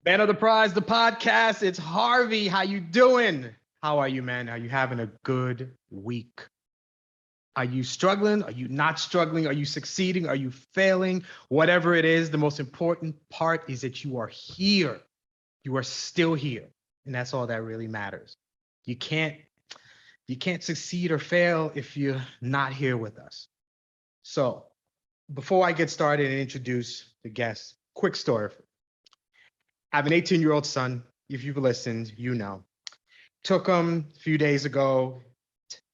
Man of the Prize, the podcast. It's Harvey. How you doing? How are you, man? Are you having a good week? Are you struggling? Are you not struggling? Are you succeeding? Are you failing? Whatever it is, the most important part is that you are here. You are still here. And that's all that really matters. You can't you can't succeed or fail if you're not here with us. So, before I get started and introduce the guest, quick story. I have an 18-year-old son. If you've listened, you know. Took him a few days ago.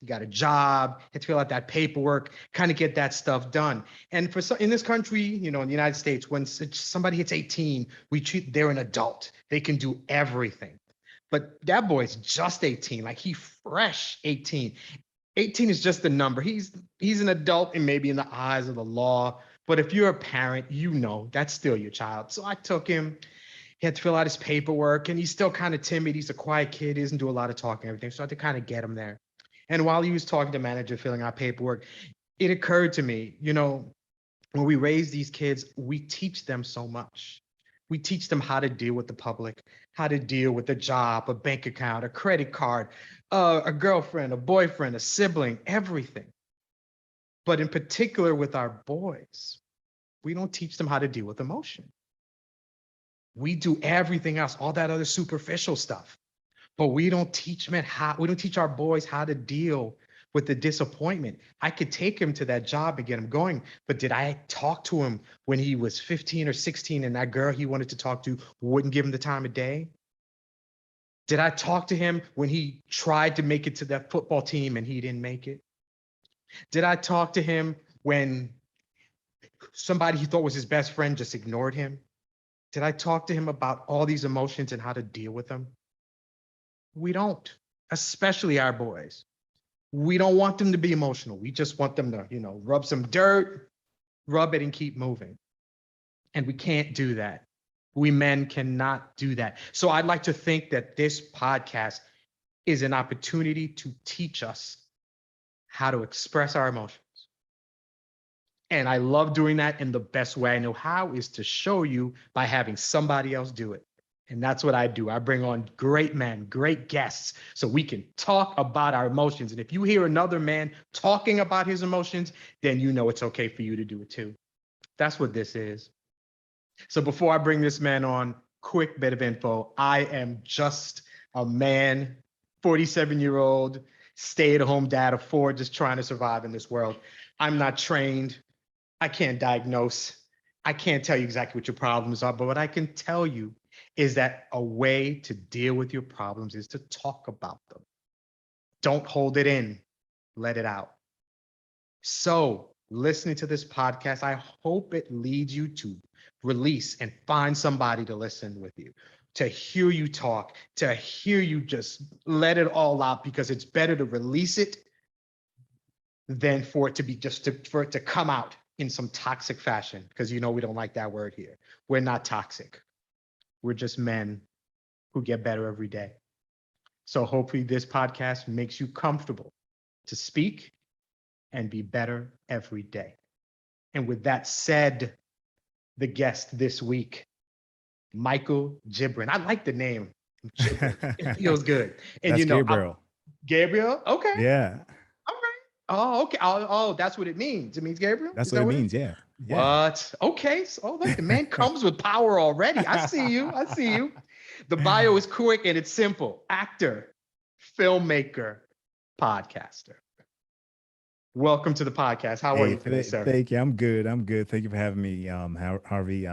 He got a job, had to fill out that paperwork, kind of get that stuff done. And for some, in this country, in the United States, when somebody hits 18, we treat they're an adult. They can do everything. But that boy's just 18, like he fresh 18. 18 is just a number. He's an adult and maybe in the eyes of the law. But if you're a parent, you know that's still your child. So I took him. He had to fill out his paperwork, and he's still kind of timid. He's a quiet kid. He doesn't do a lot of talking and everything. So I had to kind of get him there. And while he was talking to manager, filling out paperwork, it occurred to me, when we raise these kids, we teach them so much. We teach them how to deal with the public, how to deal with a job, a bank account, a credit card, a girlfriend, a boyfriend, a sibling, everything. But in particular with our boys, we don't teach them how to deal with emotion. We do everything else, all that other superficial stuff. But we don't teach we don't teach our boys how to deal with the disappointment. I could take him to that job and get him going, but did I talk to him when he was 15 or 16 and that girl he wanted to talk to wouldn't give him the time of day? Did I talk to him when he tried to make it to that football team and he didn't make it? Did I talk to him when somebody he thought was his best friend just ignored him? Did I talk to him about all these emotions and how to deal with them? We don't, especially our boys. We don't want them to be emotional. We just want them to, rub some dirt, rub it and keep moving. And we can't do that. We men cannot do that. So I'd like to think that this podcast is an opportunity to teach us how to express our emotions. And I love doing that in the best way I know how is to show you by having somebody else do it. And that's what I do. I bring on great men, great guests, so we can talk about our emotions. And if you hear another man talking about his emotions, then you know it's okay for you to do it too. That's what this is. So before I bring this man on, quick bit of info. I am just a man, 47-year-old, stay-at-home dad of four, just trying to survive in this world. I'm not trained. I can't diagnose. I can't tell you exactly what your problems are, but what I can tell you is that a way to deal with your problems is to talk about them. Don't hold it in, let it out. So, listening to this podcast, I hope it leads you to release and find somebody to listen with you, to hear you talk, to hear you just let it all out, because it's better to release it than for it to be for it to come out in some toxic fashion, because we don't like that word here. We're not toxic. We're just men who get better every day. So hopefully this podcast makes you comfortable to speak and be better every day. And with that said, the guest this week, Michael Jibrin. I like the name. Jibrin. It feels good. And That's Gabriel. Gabriel? Okay. Yeah. All right. Oh, okay. Oh, that's what it means. It means Gabriel? That's Is what that it what it means. Yeah. Yeah. What? Okay. So, look, the man comes with power already. I see you. I see you. The bio is quick and it's simple. Actor, filmmaker, podcaster. Welcome to the podcast. How are Hey, you today, sir? thank you. I'm good. I'm good. Thank you for having me, Harvey.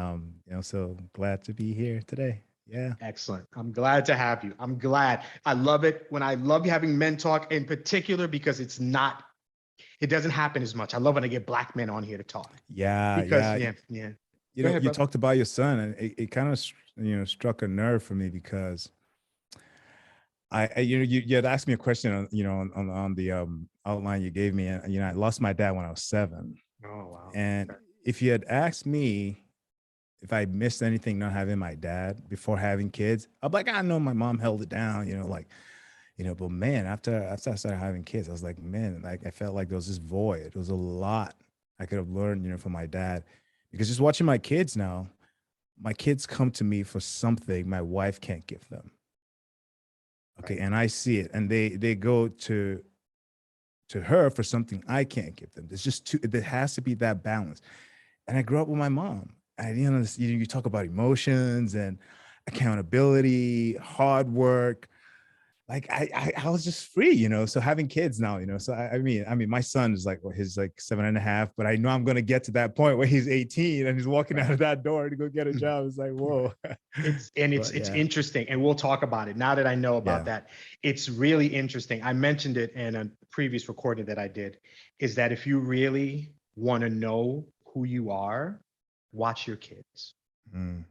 So glad to be here today. Yeah. Excellent. I'm glad to have you. I'm glad. I love it when I love having men talk in particular, because it doesn't happen as much. I love when I get black men on here to talk Yeah. because, Yeah. yeah. Go ahead, You brother. talked about your son, and it kind of, struck a nerve for me because you had asked me a question on, on the outline you gave me, and I lost my dad when I was 7, Oh, wow. and Okay. if you had asked me if I missed anything not having my dad before having kids, I'm like, I know my mom held it down, but man, after I started having kids, I was like, man, like I felt like there was this void. There was a lot I could have learned, from my dad, because just watching my kids now, my kids come to me for something my wife can't give them. Okay. Right. And I see it. And they go to her for something I can't give them. There's just too, there has to be that balance. And I grew up with my mom. And you talk about emotions and accountability, hard work. Like I was just free, So having kids now, So I mean, my son is like, well, he's like 7.5, but I know I'm gonna get to that point where he's 18 and he's walking Right. out of that door to go get a job. It's like, whoa. It's But yeah, interesting, and we'll talk about it now that I know about yeah. that. It's really interesting. I mentioned it in a previous recording that I did, is that if you really want to know who you are, watch your kids. Mm,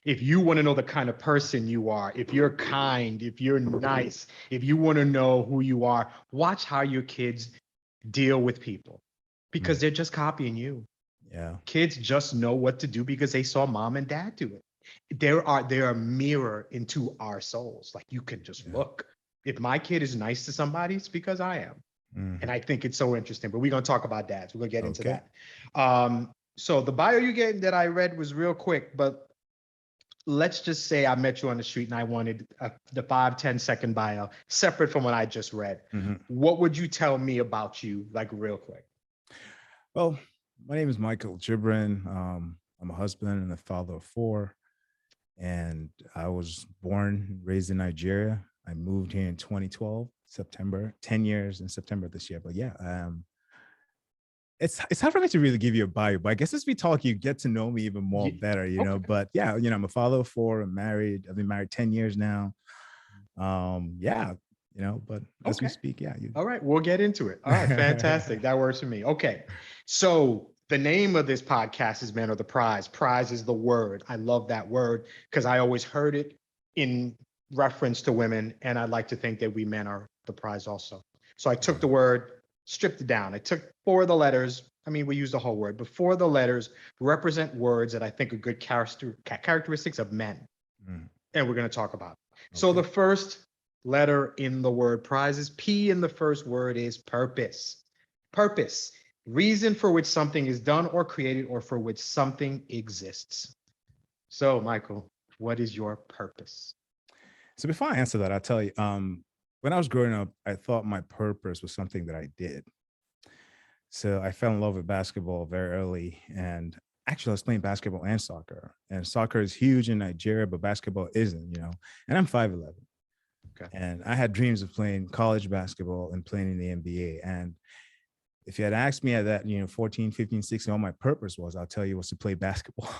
If you want to know the kind of person you are, if you're kind, if you're nice, if you want to know who you are, watch how your kids deal with people, because mm, they're just copying you. yeah. Kids just know what to do because they saw mom and dad do it. They're a mirror into our souls. Like, you can just Yeah. look. If my kid is nice to somebody, it's because I am. And Mhm. I think it's so interesting. But we're gonna talk about dads. We're gonna get into Okay. that. So the bio you gave that I read was real quick, but let's just say I met you on the street and I wanted the 5-10 second bio separate from what I just read. Mhm. What would you tell me about you, like, real quick? Well, my name is Michael Jibrin. I'm a husband and a father of four, and I was born and raised in Nigeria. I moved here in 2012, September, 10 years in September this year. But yeah, it's hard for me to really give you a bio, but I guess as we talk, you get to know me even more Ye- better, okay. But yeah, I'm a father of four. I'm married. I've been married 10 years now. Yeah, but as we Okay. speak, yeah, you All right, we'll get into it. All right, fantastic. That works for me. Okay. So the name of this podcast is Men of the Prize. Prize is the word. I love that word because I always heard it in reference to women. And I like to think that we men are the prize also. So I took yeah. the word, stripped it down. I took four of the letters. I mean, we use the whole word, but four of the letters represent words that I think are good characteristics of men. Mm, And we're going to talk about it. So okay. the first letter in the word prize is P, in the first word is purpose. Purpose, reason for which something is done or created or for which something exists. So, Michael, what is your purpose? So before I answer that, I'll tell you, when I was growing up, I thought my purpose was something that I did. So I fell in love with basketball very early. And actually, I was playing basketball and soccer. And soccer is huge in Nigeria, but basketball isn't. And I'm 5'11". Okay. And I had dreams of playing college basketball and playing in the NBA. And if you had asked me at that, 14, 15, 16, what my purpose was, I'll tell you was to play basketball.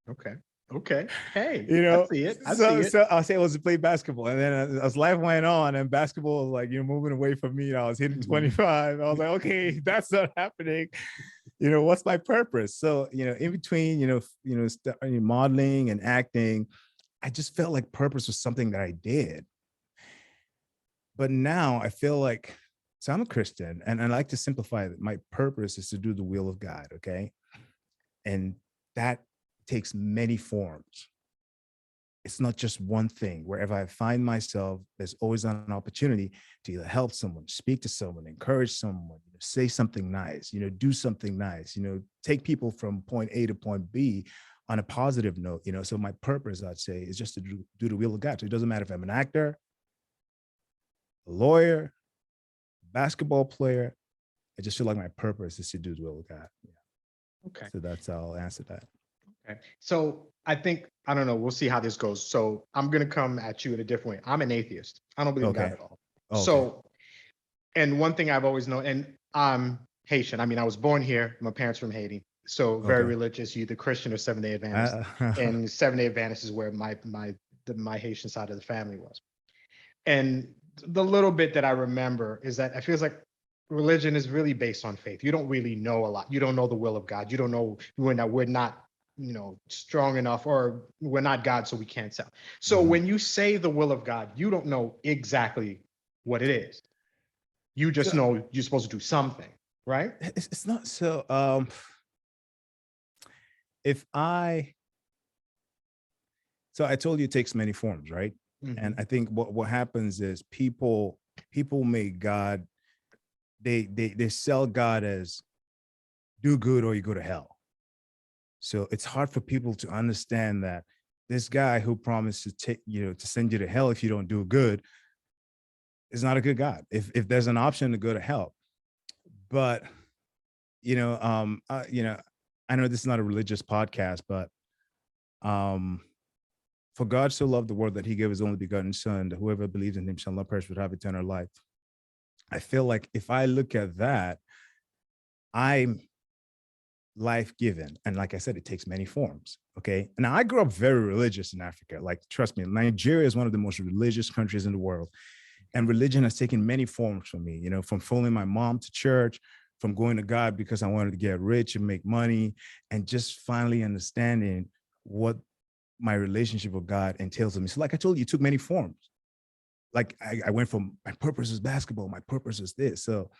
Okay. Okay. Hey, you I know see it. I see so it. so I'll say it was to play basketball, and then as life went on and basketball was like moving away from me, and I was hitting Mhm. 25. I was like, okay, that's not happening. What's my purpose? So in between modeling and acting, I just felt like purpose was something that I did. But now I feel like, so I'm a Christian, and I like to simplify that my purpose is to do the will of God. Okay. And that takes many forms. It's not just one thing. Wherever I find myself, there's always an opportunity to either help someone, speak to someone, encourage someone, say something nice, do something nice, take people from point A to point B on a positive note. So my purpose, I'd say, is just to do the will of God. So it doesn't matter if I'm an actor, a lawyer, basketball player. I just feel like my purpose is to do the will of God. Yeah. Okay. So that's how I'll answer that. Okay. So I think, I don't know, we'll see how this goes. So I'm going to come at you in a different way. I'm an atheist. I don't believe in God Okay. at all. Oh, okay. So, and one thing I've always known, and I'm Haitian. I mean, I was born here. My parents from Haiti. So very Okay. religious, either Christian or Seventh-day Adventist. And Seventh-day Adventist is where my Haitian side of the family was. And the little bit that I remember is that I feel like religion is really based on faith. You don't really know a lot. You don't know the will of God. You don't know we're not strong enough, or we're not God, so we can't tell. So Mhm. when you say the will of God, you don't know exactly what it is. You just So know you're supposed to do something, right? it's not so. If I So I told you it takes many forms, right? And Mhm. I think what happens is people make God, they sell God as do good or you go to hell. So it's hard for people to understand that this guy who promised to take, to send you to hell if you don't do good is not a good God. If there's an option to go to hell. But, I know this is not a religious podcast, but for God so loved the world that he gave his only begotten son, that whoever believes in him shall not perish but have eternal life. I feel like if I look at that, I'm life given. And like I said, it takes many forms. Okay. Now I grew up very religious in Africa. Like, trust me, Nigeria is one of the most religious countries in the world. And religion has taken many forms for me, from following my mom to church, from going to God because I wanted to get rich and make money, and just finally understanding what my relationship with God entails of me. So like I told you, it took many forms. Like I went from my purpose is basketball, my purpose is this. So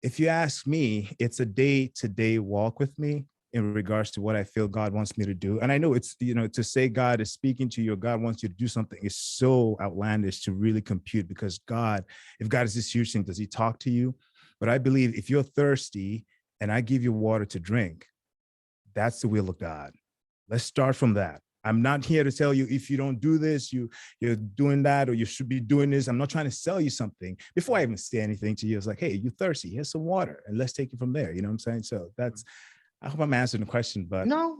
if you ask me, it's a day-to-day walk with me in regards to what I feel God wants me to do. And I know it's, to say God is speaking to you, or God wants you to do something is so outlandish to really compute, because if God is this huge thing, does he talk to you? But I believe if you're thirsty and I give you water to drink, that's the will of God. Let's start from that. I'm not here to tell you if you don't do this, you're doing that, or you should be doing this. I'm not trying to sell you something. Before I even say anything to you, it's like, hey, you're thirsty. Here's some water, and let's take it from there. You know what I'm saying? So I hope I'm answering the question, but No,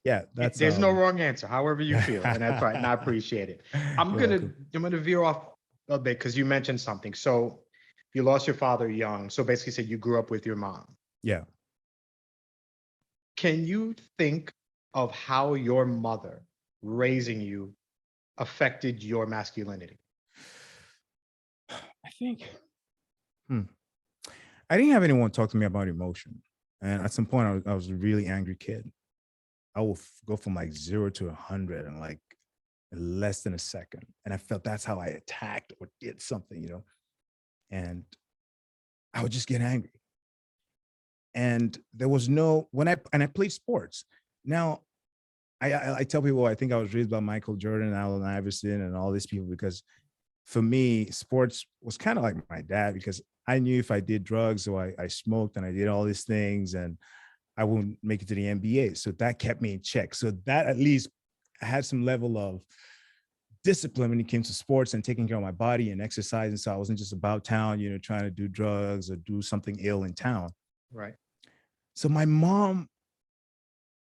there's no wrong answer, however you feel. And that's right. And I appreciate it. I'm gonna veer off a bit because you mentioned something. So you lost your father young. So basically said you grew up with your mom. Yeah. Can you think of how your mother raising you affected your masculinity? I think I didn't have anyone talk to me about emotion. And at some point I was a really angry kid. I will go from like 0 to 100 in like less than a second. And I felt that's how I attacked or did something, and I would just get angry. And there was when I played sports. Now I tell people I think I was raised by Michael Jordan, Allen Iverson, and all these people, because for me, sports was kind of like my dad, because I knew if I did drugs or I smoked and I did all these things, and I wouldn't make it to the NBA. So that kept me in check. So that at least I had some level of discipline when it came to sports and taking care of my body and exercising. So I wasn't just about town, trying to do drugs or do something ill in town. Right. So my mom,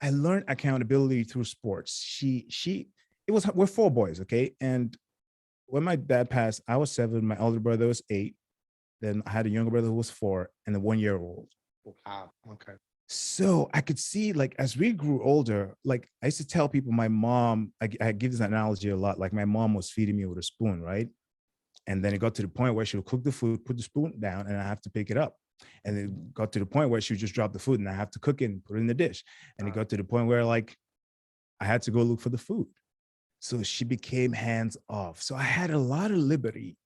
I learned accountability through sports. We're 4 boys. Okay. And when my dad passed, I was 7, my older brother was 8. Then I had a younger brother who was 4, and a 1-year-old. Wow. Okay. So I could see, like, as we grew older, like I used to tell people my mom, I give this analogy a lot, like my mom was feeding me with a spoon, right? And then it got to the point where she would cook the food, put the spoon down, and I have to pick it up. And it got to the point where she would just drop the food and I have to cook it and put it in the dish. And it got to the point where, like, I had to go look for the food. So she became hands off. So I had a lot of liberty.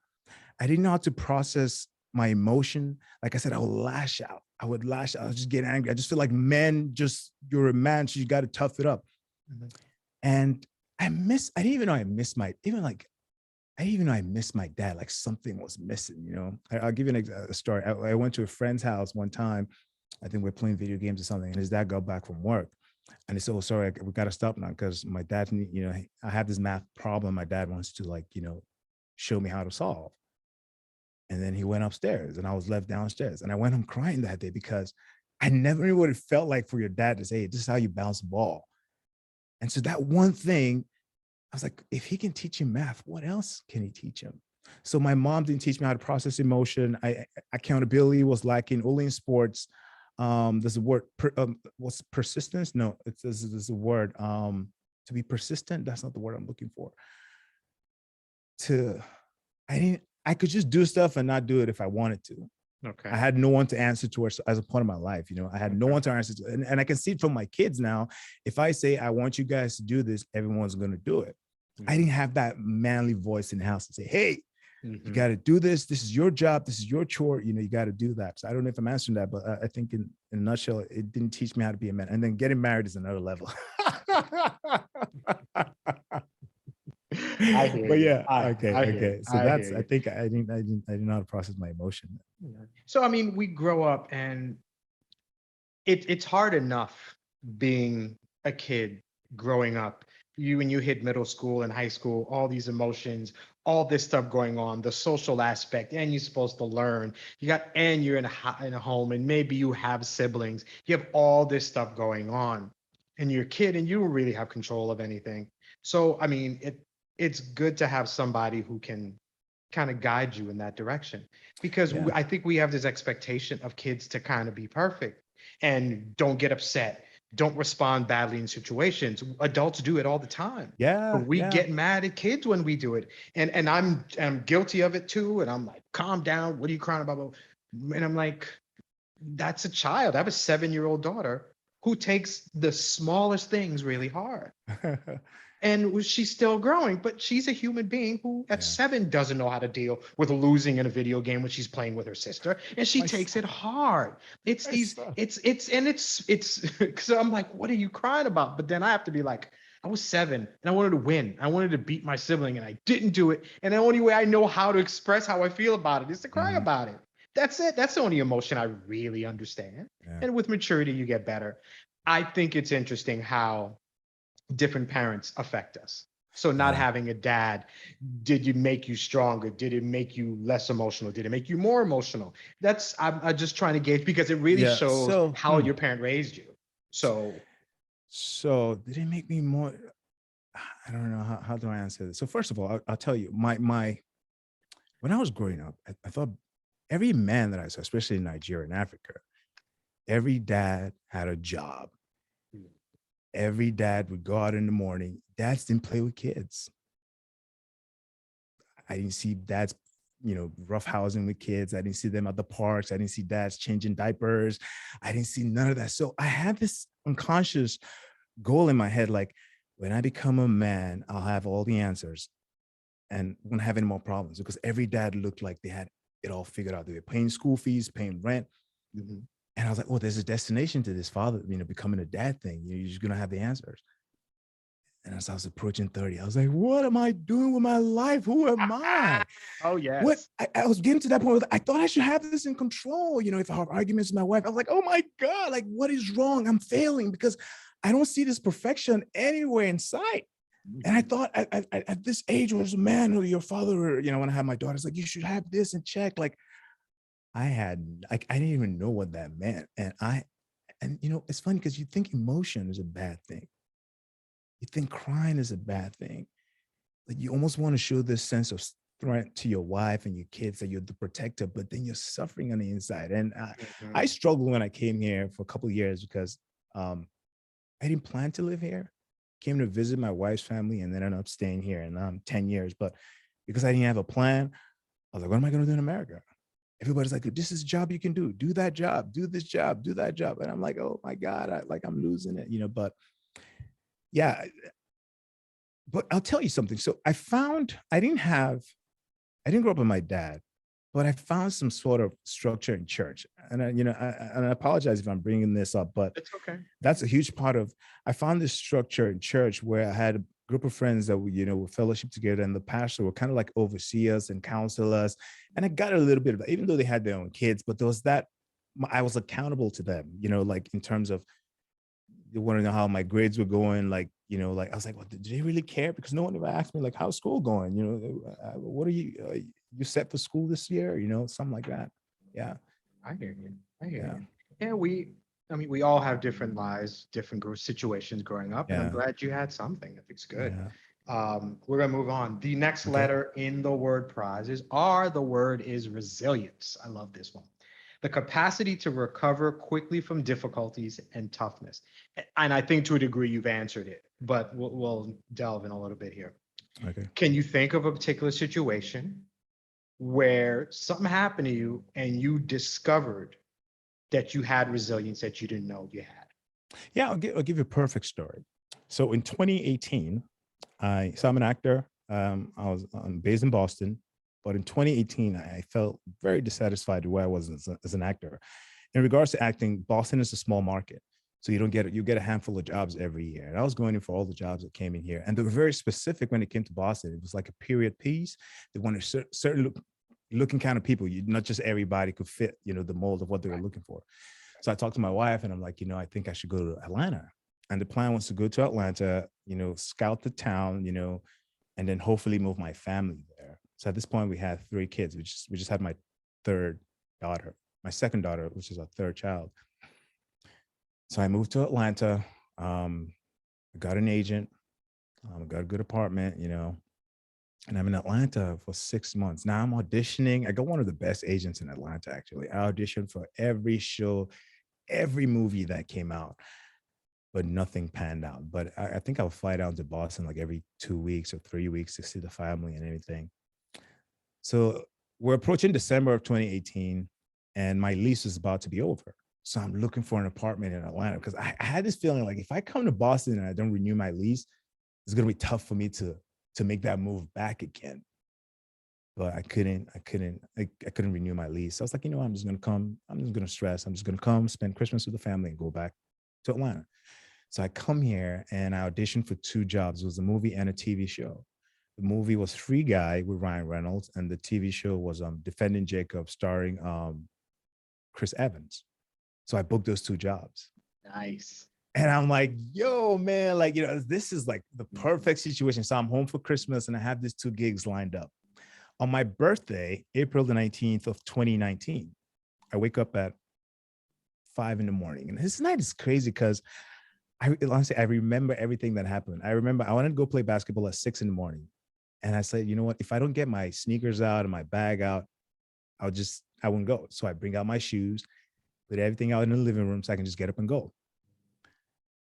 I didn't know how to process my emotion. Like I said, I would lash out. I would just get angry. I just feel like you're a man, so you got to tough it up. Mm-hmm. And I didn't even know I missed my dad. Like something was missing, I'll give you a story. I went to a friend's house one time. I think we're playing video games or something, and his dad got back from work. And he said, "Oh, sorry, we got to stop now because my dad, I have this math problem. My dad wants to show me how to solve." And then he went upstairs and I was left downstairs, and I went home crying that day because I never knew what it felt like for your dad to say, "This is how you bounce a ball." And so that one thing, I was like, if he can teach him math, what else can he teach him? So my mom didn't teach me how to process emotion. Accountability was lacking only in sports. There's a word, what's persistence? No, there's a word, to be persistent. That's not the word I'm looking for. I could just do stuff and not do it if I wanted to. Okay. I had no one to answer to as a part of my life. I had no one to answer to. And I can see it from my kids now. If I say, I want you guys to do this, everyone's going to do it. Mm-hmm. I didn't have that manly voice in the house to say, hey, you got to do this. This is your job. This is your chore. You got to do that. So I don't know if I'm answering that, but I think in a nutshell, it didn't teach me how to be a man. And then getting married is another level. I hear but yeah, you. okay. So I think I didn't know how to process my emotion. So I mean, we grow up and it's hard enough being a kid growing up, you when you hit middle school and high school, all these emotions, all this stuff going on, the social aspect, and you're supposed to learn. And you're in in a home, and maybe you have siblings. You have all this stuff going on, and you're a kid, and you don't really have control of anything. So, I mean, it's good to have somebody who can kind of guide you in that direction, because Yeah. I think we have this expectation of kids to kind of be perfect and don't get upset, don't respond badly in situations. Adults do it all the time, but Yeah. we Yeah. get mad at kids when we do it. And I'm guilty of it too. And I'm like, calm down. What are you crying about? And I'm like, that's a child. I have a 7-year-old daughter who takes the smallest things really hard. And she's still growing, but she's a human being who at Yeah. 7 doesn't know how to deal with losing in a video game when she's playing with her sister, and she My takes it son. hard. My son. It's so I'm like, what are you crying about? But then I have to be like, I was 7 and I wanted to win. I wanted to beat my sibling and I didn't do it. And the only way I know how to express how I feel about it is to cry Mhm. about it. That's it. That's the only emotion I really understand. Yeah. And with maturity, you get better. I think it's interesting how different parents affect us. So not Yeah. having a dad, did it make you stronger? Did it make you less emotional? Did it make you more emotional? I'm just trying to gauge, because it really Yeah. shows So, how your parent raised you. So so did it make me more? I don't know how do I answer this. So first of all, I'll tell you, my when I was growing up, I thought every man that I saw, especially in Nigeria and Africa, every dad had a job. Every dad would go out in the morning. Dads didn't play with kids. I didn't see dads, roughhousing with kids. I didn't see them at the parks. I didn't see dads changing diapers. I didn't see none of that. So I had this unconscious goal in my head, like when I become a man, I'll have all the answers and won't have any more problems, because every dad looked like they had it all figured out. They were paying school fees, paying rent. mhm. And I was like, oh, there's a destination to this father, becoming a dad thing. You're just going to have the answers. And as I was approaching 30, I was like, what am I doing with my life? Who am I? Oh What yes. I was getting to that point where I thought I should have this in control. If I have arguments with my wife, I was like, oh my God, like what is wrong? I'm failing because I don't see this perfection anywhere in sight. And I Mhm. thought at this age, was a man who your father, when I had my daughters, like, you should have this in check. Like I didn't even know what that meant. And it's funny because you think emotion is a bad thing. You think crying is a bad thing. Like you almost want to show this sense of strength to your wife and your kids that you're the protector, but then you're suffering on the inside. And I Mhm. struggled when I came here for a couple of years because I didn't plan to live here. Came to visit my wife's family and then ended up staying here, and 10 years. But because I didn't have a plan, I was like, what am I going to do in America? Everybody's like, this is a job you can do that job, do this job, do that job. And I'm like, oh my God, I'm losing it. But yeah, but I'll tell you something. So I didn't grow up with my dad, but I found some sort of structure in church. And I apologize if I'm bringing this up, but It's okay. that's a huge part of. I found this structure in church where I had a group of friends that would fellowship together, and the pastor would kind of like oversee us and counsel us. And I got a little bit of that, even though they had their own kids, but there was that I was accountable to them, like in terms of they want to know how my grades were going. Like, like I was like, well, do they really care? Because no one ever asked me like, how's school going? What are you set for school this year? Something like that. Yeah. I hear you. I hear Yeah. you. Yeah, I mean, we all have different lives, different situations growing up, and I'm Yeah. glad you had something. I think it's good. Yeah. We're gonna move on. The next Okay. letter in the word prize is R. The word is resilience. I love this one. The capacity to recover quickly from difficulties and toughness. And I think to a degree you've answered it, but we'll delve in a little bit here. Okay. Can you think of a particular situation where something happened to you and you discovered that you had resilience that you didn't know you had? Yeah. I'll give you a perfect story. So in 2018, I'm an actor. I'm based in Boston, but in 2018, I felt very dissatisfied with where I was as an actor. In regards to acting, Boston is a small market. So you get a handful of jobs every year. And I was going in for all the jobs that came in here. And they were very specific when it came to Boston. It was like a period piece. They wanted certain looking kind of people. Not just everybody could fit, the mold of what they were Right. looking for. So I talked to my wife and I'm like, I think I should go to Atlanta. And the plan was to go to Atlanta, scout the town, and then hopefully move my family there. So at this point, we had 3 kids. We just had my third daughter, my second daughter, which is our third child. So I moved to Atlanta. I got an agent. Got a good apartment, and I'm in Atlanta for 6 months. Now I'm auditioning. I got one of the best agents in Atlanta, actually. I auditioned for every show, every movie that came out, but nothing panned out. But I think I'll fly down to Boston like every 2 weeks or 3 weeks to see the family and everything. So we're approaching December of 2018, and my lease is about to be over. So I'm looking for an apartment in Atlanta because I had this feeling like if I come to Boston and I don't renew my lease, it's gonna be tough for me to make that move back again. But I couldn't renew my lease. So I was like, I'm just gonna come. I'm just gonna stress. I'm just gonna come spend Christmas with the family and go back to Atlanta. So I come here and I auditioned for 2 jobs. It was a movie and a TV show. The movie was Free Guy with Ryan Reynolds, and the TV show was Defending Jacob, starring Chris Evans. So I booked those 2 jobs. Nice. And I'm like, yo, man, like, this is like the perfect situation. So I'm home for Christmas and I have these 2 gigs lined up. On my birthday, April the 19th of 2019, I wake up at 5 in the morning. And this night is crazy because honestly, I remember everything that happened. I remember I wanted to go play basketball at 6 in the morning. And I said, you know what, if I don't get my sneakers out and my bag out, I wouldn't go. So I bring out my shoes, put everything out in the living room so I can just get up and go.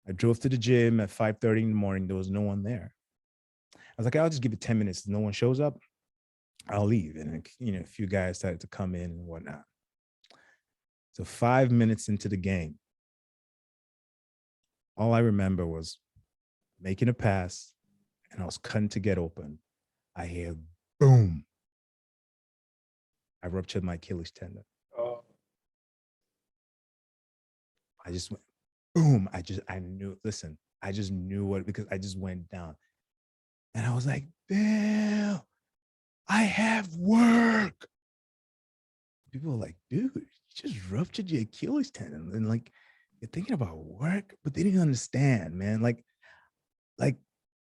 I drove to the gym at 5:30 in the morning. There was no one there. I was like, I'll just give it 10 minutes. If no one shows up, I'll leave. And, a few guys started to come in and whatnot. So 5 minutes into the game, all I remember was making a pass and I was cutting to get open. I hear boom. I ruptured my Achilles tendon. Oh. I just went boom. I knew, listen, I just knew what, because I just went down. And I was like, damn, I have work. People were like, dude, you just ruptured your Achilles tendon. And like, you're thinking about work, but they didn't understand, man. Like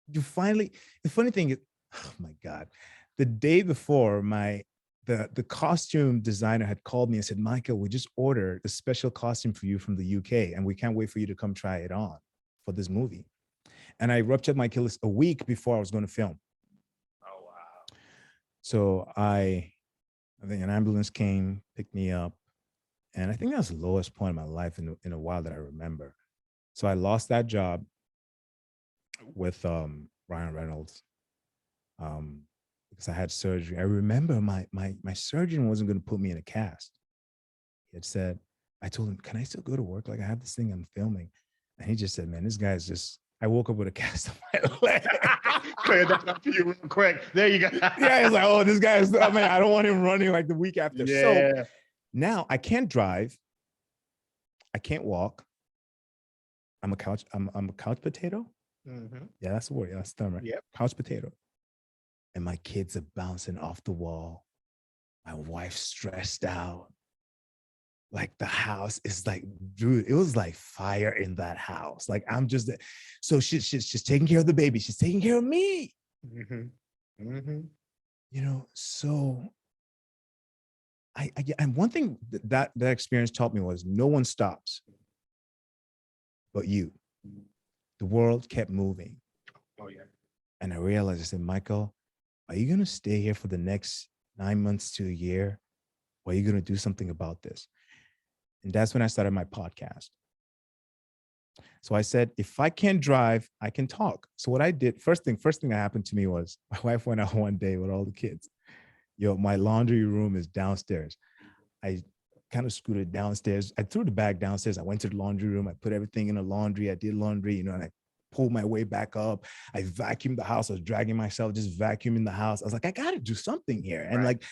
you finally, the funny thing is, oh my God, the day before the costume designer had called me and said, Michael, we just ordered a special costume for you from the UK and we can't wait for you to come try it on for this movie. And I ruptured my Achilles a week before I was going to film. Oh, wow. So I think an ambulance came, picked me up. And I think that was the lowest point in my life in a while that I remember. So I lost that job with Ryan Reynolds because I had surgery. I remember my surgeon wasn't going to put me in a cast. He had said, I told him, can I still go to work? Like I have this thing I'm filming. And he just said, man, this guy's just, I woke up with a cast on my leg. Clear that up for you real quick. There you go. Yeah, it's like, oh, this guy is, I mean, I don't want him running like the week after. Yeah. So now I can't drive. I can't walk. I'm a couch potato. Mm-hmm. Yeah, that's the word. Yeah, that's the term, right? Yep. Couch potato. And my kids are bouncing off the wall. My wife's stressed out. Like the house is like, dude, it was like fire in that house. Like I'm just, so she's taking care of the baby. She's taking care of me. Mm-hmm. Mm-hmm. So and one thing that experience taught me was no one stops but you. The world kept moving. Oh, yeah. And I realized, I said, Michael, are you going to stay here for the next 9 months to a year? Or are you going to do something about this? And that's when I started my podcast. So I said, if I can't drive, I can talk. So what I did, first thing that happened to me was my wife went out one day with all the kids. My laundry room is downstairs. I kind of scooted downstairs. I threw the bag downstairs. I went to the laundry room. I put everything in the laundry. I did laundry, and I pulled my way back up. I vacuumed the house. I was dragging myself, just vacuuming the house. I was like, I got to do something here. And right.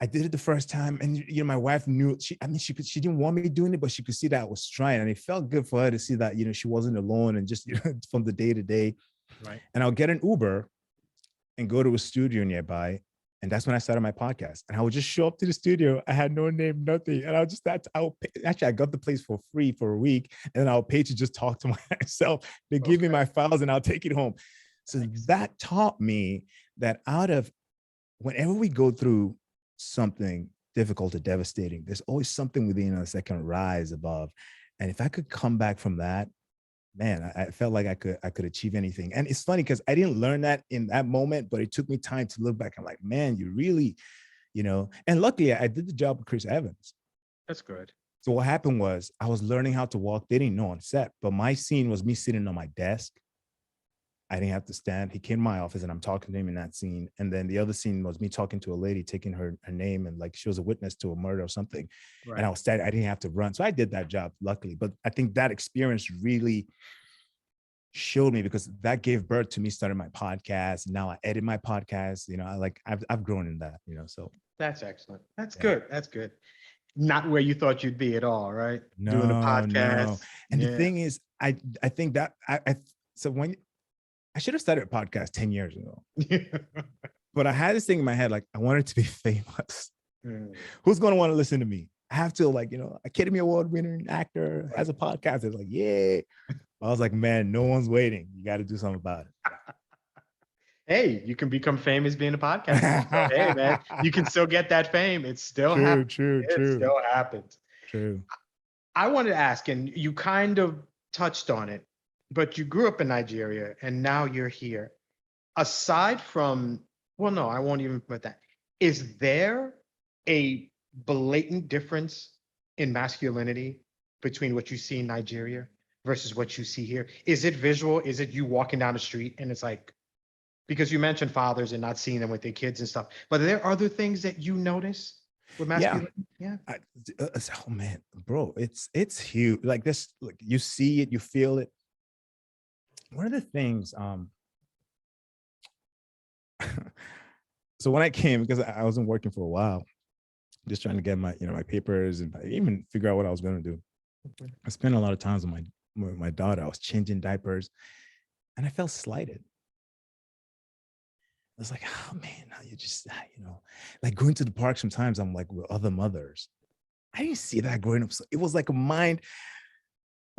I did it the first time. And, my wife knew, she didn't want me doing it, but she could see that I was trying. And it felt good for her to see that, she wasn't alone and just, from the day to day. Right. And I'll get an Uber and go to a studio nearby. And that's when I started my podcast. And I would just show up to the studio. I had no name, nothing. And I would just actually I got the place for free for a week. And then I'll pay to just talk to myself. They give me my files and I'll take it home. So that taught me that out of whenever we go through something difficult or devastating, there's always something within us that can rise above. And if I could come back from that, man, I felt like I could achieve anything. And it's funny because I didn't learn that in that moment, but it took me time to look back. I'm like, man, you really, and luckily I did the job with Chris Evans. That's good. So what happened was I was learning how to walk. They didn't know on set, but my scene was me sitting on my desk. I didn't have to stand. He came to my office and I'm talking to him in that scene. And then the other scene was me talking to a lady, taking her name, and like she was a witness to a murder or something. Right. And I was standing, I didn't have to run. So I did that job, luckily. But I think that experience really showed me, because that gave birth to me starting my podcast. Now I edit my podcast. I've grown in that, so. That's excellent. That's good. That's good. Not where you thought you'd be at all, right? No, doing a podcast. No. And the thing is, I think that so when I should have started a podcast 10 years ago. But I had this thing in my head, like I wanted to be famous. Who's going to want to listen to me? I have to, Academy Award winning actor has a podcast. It's like, yeah. I was like, man, no one's waiting. You got to do something about it. Hey, you can become famous being a podcaster. So, hey, man, you can still get that fame. It still happens. True. It still happens. True. I wanted to ask, and you kind of touched on it, but you grew up in Nigeria and now you're here. Aside from, well, no, I won't even put that. Is there a blatant difference in masculinity between what you see in Nigeria versus what you see here? Is it visual? Is it you walking down the street and it's like, because you mentioned fathers and not seeing them with their kids and stuff, but are there other things that you notice with masculinity? Yeah. Oh man, bro, it's huge. Like this, like you see it, you feel it. One of the things, so when I came, because I wasn't working for a while, just trying to get my, my papers and even figure out what I was going to do. I spent a lot of times with my daughter. I was changing diapers and I felt slighted. I was like, oh man, you just, like going to the park sometimes, I'm like with other mothers. I didn't see that growing up. So it was like a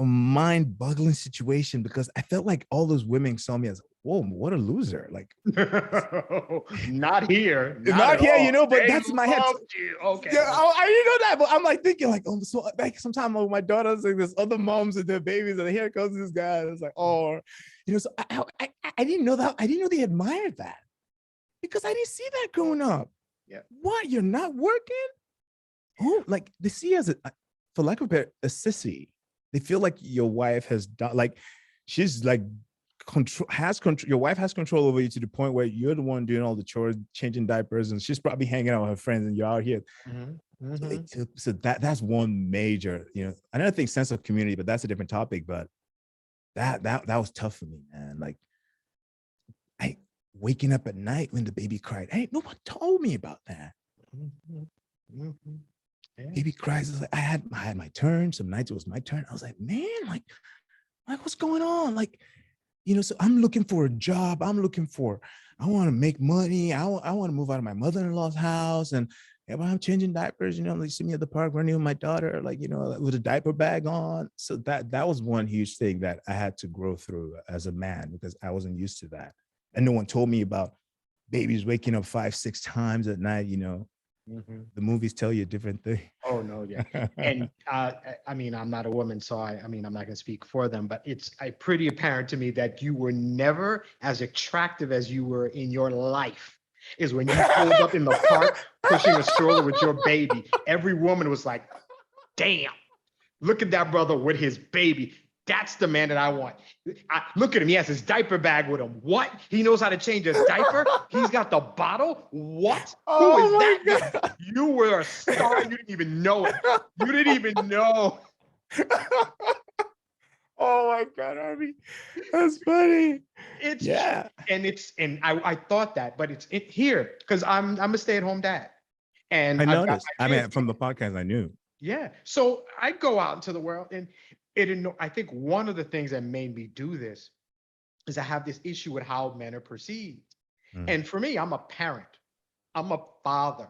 mind-boggling situation, because I felt like all those women saw me as, whoa, what a loser. Like, not here. Not here, but they that's my head. You. Okay. Yeah, I didn't know that, but I'm like thinking like, oh, so like sometimes my daughter's like there's other moms and their babies, and here comes this guy. It's like, oh, so I didn't know that. I didn't know they admired that, because I didn't see that growing up. Yeah. What? You're not working? Oh, like they see as for lack of a sissy. They feel like your wife has done, like she's like has control. Your wife has control over you to the point where you're the one doing all the chores, changing diapers, and she's probably hanging out with her friends, and you're out here. Mm-hmm. Mm-hmm. So that's one major, another thing, sense of community, but that's a different topic. But that was tough for me, man. Like waking up at night when the baby cried. Hey, no one told me about that. Mm-hmm. Mm-hmm. Yeah. Baby cries. Like I had my turn. Some nights it was my turn. I was like, man, like what's going on? Like, so I'm looking for a job. I want to make money. I want to move out of my mother-in-law's house. And but I'm changing diapers, they see me at the park running with my daughter, like, with a diaper bag on. So that was one huge thing that I had to grow through as a man, because I wasn't used to that. And no one told me about babies waking up 5-6 times at night, Mm-hmm. The movies tell you a different thing. Oh no, yeah. And I mean, I'm not a woman, so I'm not going to speak for them, but it's pretty apparent to me that you were never as attractive as you were in your life. Is when you pulled up in the park pushing a stroller with your baby. Every woman was like, damn, look at that brother with his baby. That's the man that I want. Look at him. He has his diaper bag with him. What? He knows how to change his diaper. He's got the bottle. What? Who is that? God. You were a star. You didn't even know it. You didn't even know. Oh my God, Harvey. That's funny. I thought that, but it's here because I'm a stay-at-home dad. And I noticed. From the podcast, I knew. Yeah. So I go out into the world, and I think one of the things that made me do this is I have this issue with how men are perceived. And for me, I'm a parent. I'm a father.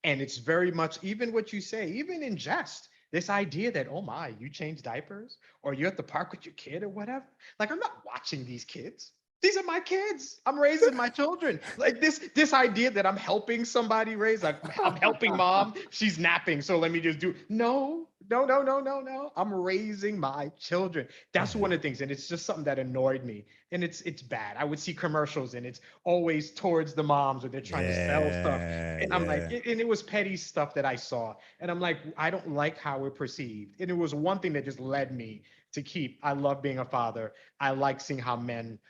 And it's very much even what you say, even in jest, this idea that, oh my, you change diapers or you're at the park with your kid or whatever. Like, I'm not watching these kids. These are my kids. I'm raising my children. Like this idea that I'm helping somebody raise, like I'm helping mom. She's napping, so let me just do. No, no, no, no, no, no. I'm raising my children. That's Yeah. one of the things, and it's just something that annoyed me. And it's bad. I would see commercials, and it's always towards the moms, or they're trying to sell stuff. Yeah, And I'm like, yeah. and it was petty stuff that I saw, and I'm like, I don't like how we're perceived. And it was one thing that just led me to keep. I love being a father. I like seeing how men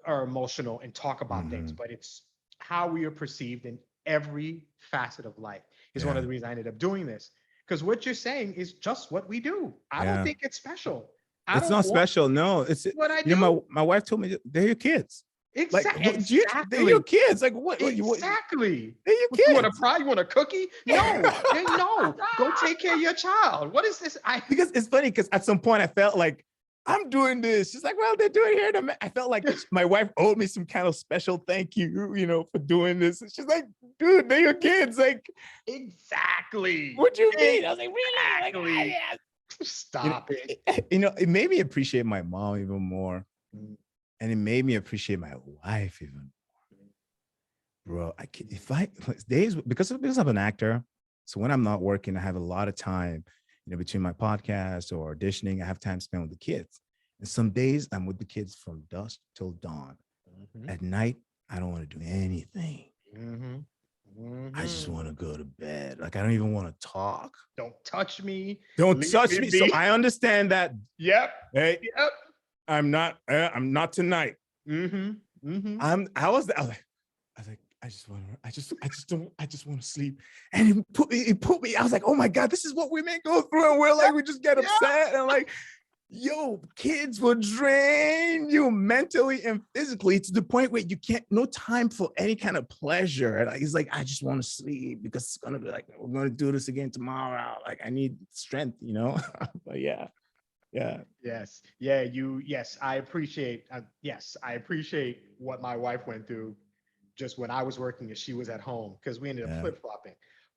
are emotional and talk about things, Mhm. but it's how we are perceived in every facet of life is one of Yeah, the reasons I ended up doing this. Because what you're saying is just what we do. I don't yeah. think it's special. I It's don't not want special. No, it's what I you know, do. my wife told me they're your kids. Like, what you they're your Exactly. kids. Like, what Exactly. they're your What you want a kids. pie? You want a cookie? No, no. Go take care of your child. What is this? I Because it's funny because at some point I felt like I'm doing this. She's like, well, they're doing it here. I felt like my wife owed me some kind of special thank you, for doing this. And she's like, dude, they're your kids. Like, exactly. what do you mean? I was like, really? Like, ah, Exactly. yeah. Stop it. It made me appreciate my mom even more. Mm, And it made me appreciate my wife even, bro. If I days because I'm an actor, so when I'm not working, I have a lot of time, between my podcast or auditioning. I have time spent with the kids. And some days I'm with the kids from dusk till dawn. mhm, At night, I don't want to do anything. mhm, I just mhm. want to go to bed. Like I don't even want to talk. Don't touch me. Don't Leave touch me me. So be. I understand that. Yep. Hey, Yep. I'm not tonight. Mhm. Mhm. I was like, I just want to sleep. And I was like, oh my God, this is what women go through. And we're like, we just get Yeah. upset. And I'm like, yo, kids will drain you mentally and physically to the point where you can't, no time for any kind of pleasure. And he's like, I just want to sleep because it's going to be like, we're going to do this again tomorrow. Like, I need strength, But yeah, yeah. Yes. Yeah. Yes. I appreciate. Yes, I appreciate what my wife went through just when I was working and she was at home because we ended up Yeah. flip flopping.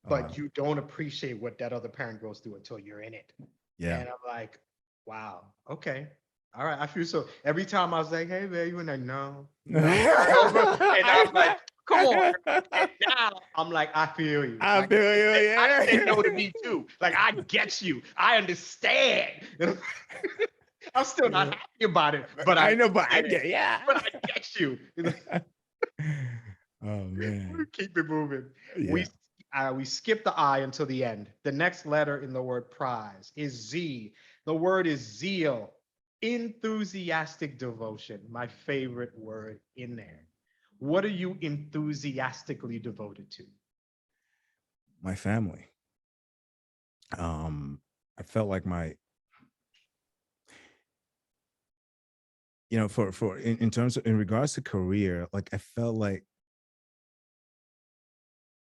Uh, But you don't appreciate what that other parent goes through until you're in it. yeah. And I'm like, wow, okay. All right. I feel so every time I was like, hey, babe, you were like, no, no, turn over. And I'm like, come on. And now I'm like, I feel you. I Like feel you, I done said no to yeah. me too. Like I get you. I understand. I'm still not Yeah. happy about it, but I I know, but I understand. get, yeah. But I get you. Oh man. Keep it moving. We Yeah. we skip the I until the end. The next letter in the word prize is Z. The word is zeal, enthusiastic devotion. My favorite word in there. What are you enthusiastically devoted to? My family. I felt like for in terms of in regards to career, like I felt like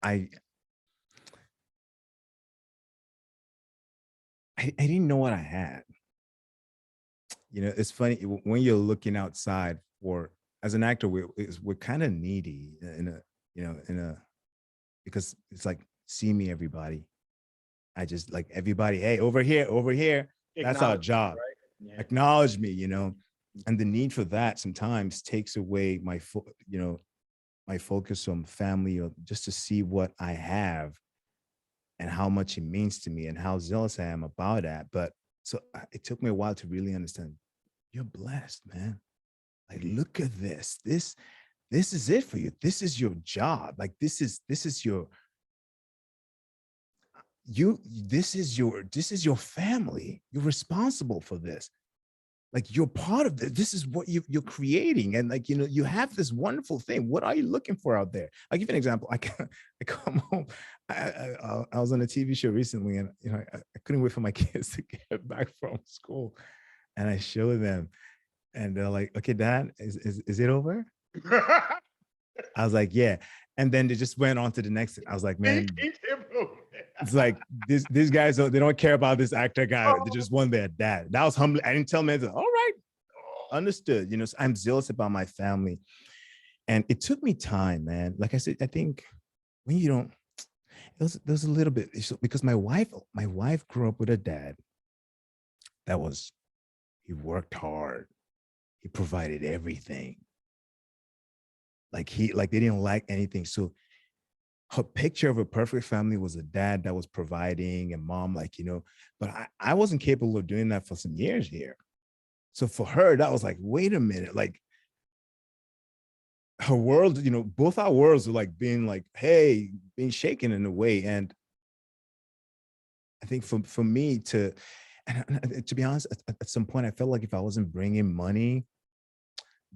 I I didn't know what I had. It's funny when you're looking outside for as an actor, we're kind of needy in a because it's like see me everybody. I just like everybody, hey, over here, over here. That's our Acknowledgement, job. right? Yeah. Acknowledge me, and the need for that sometimes takes away my focus on family or just to see what I have and how much it means to me and how zealous I am about that. But so it took me a while to really understand you're blessed, man. Like, look at this. This is it for you. This is your job. Like this is your family. You're responsible for this. Like you're part of this. This is what you're creating. And like, you have this wonderful thing. What are you looking for out there? I'll give you an example. I come home. I was on a TV show recently and, I couldn't wait for my kids to get back from school. And I show them and they're like, okay, Dad, is it over? I was like, yeah. And then they just went on to the next thing. I was like, man, it's like these guys they don't care about this actor guy. They just want their dad. That was humbling. I didn't tell them anything. All right, understood. So I'm zealous about my family. And it took me time, man. Like I said, I think when you don't, there's a little bit because my wife grew up with a dad that was he worked hard. He provided everything. Like they didn't lack anything. So her picture of a perfect family was a dad that was providing and mom, like, but I wasn't capable of doing that for some years here. So for her, that was like, wait a minute, like her world, both our worlds are like being like, hey, being shaken in a way. And I think for me to be honest, at some point, I felt like if I wasn't bringing money,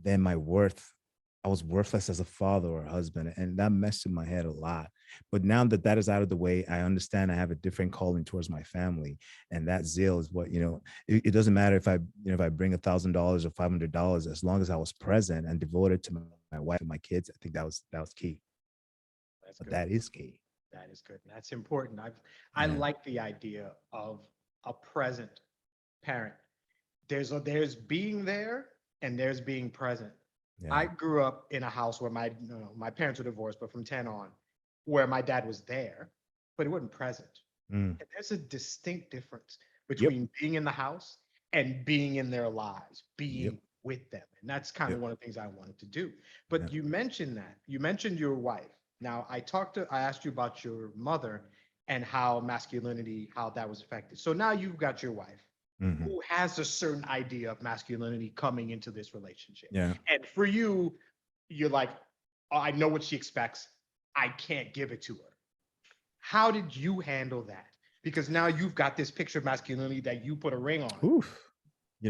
then I was worthless as a father or a husband. And that messed in my head a lot. But now that that is out of the way, I understand I have a different calling towards my family. And that zeal is what, it doesn't matter if I bring $1,000 or $500, as long as I was present and devoted to my wife and my kids. I think that was key. That's But good. that is key. That is good. That's important. I Yeah. like the idea of a present parent. There's being there and there's being present. I Yeah. grew up in a house where my parents were divorced, but from 10 on, where my dad was there, but he wasn't present. Mm. And there's a distinct difference Yep. between being in the house and being in their lives, Yep. being with them. And that's kind of Yep. one of the things I wanted to do. Yeah. But you mentioned that. You mentioned your wife. Now, I asked you about your mother and how masculinity, how that was affected. So now you've got your wife Hmm. who has a certain idea of masculinity coming into this relationship. Yeah. And for you, you're like, oh, I know what she expects. I can't give it to her. How did you handle that? Because now you've got this picture of masculinity that you put a ring on. Oof.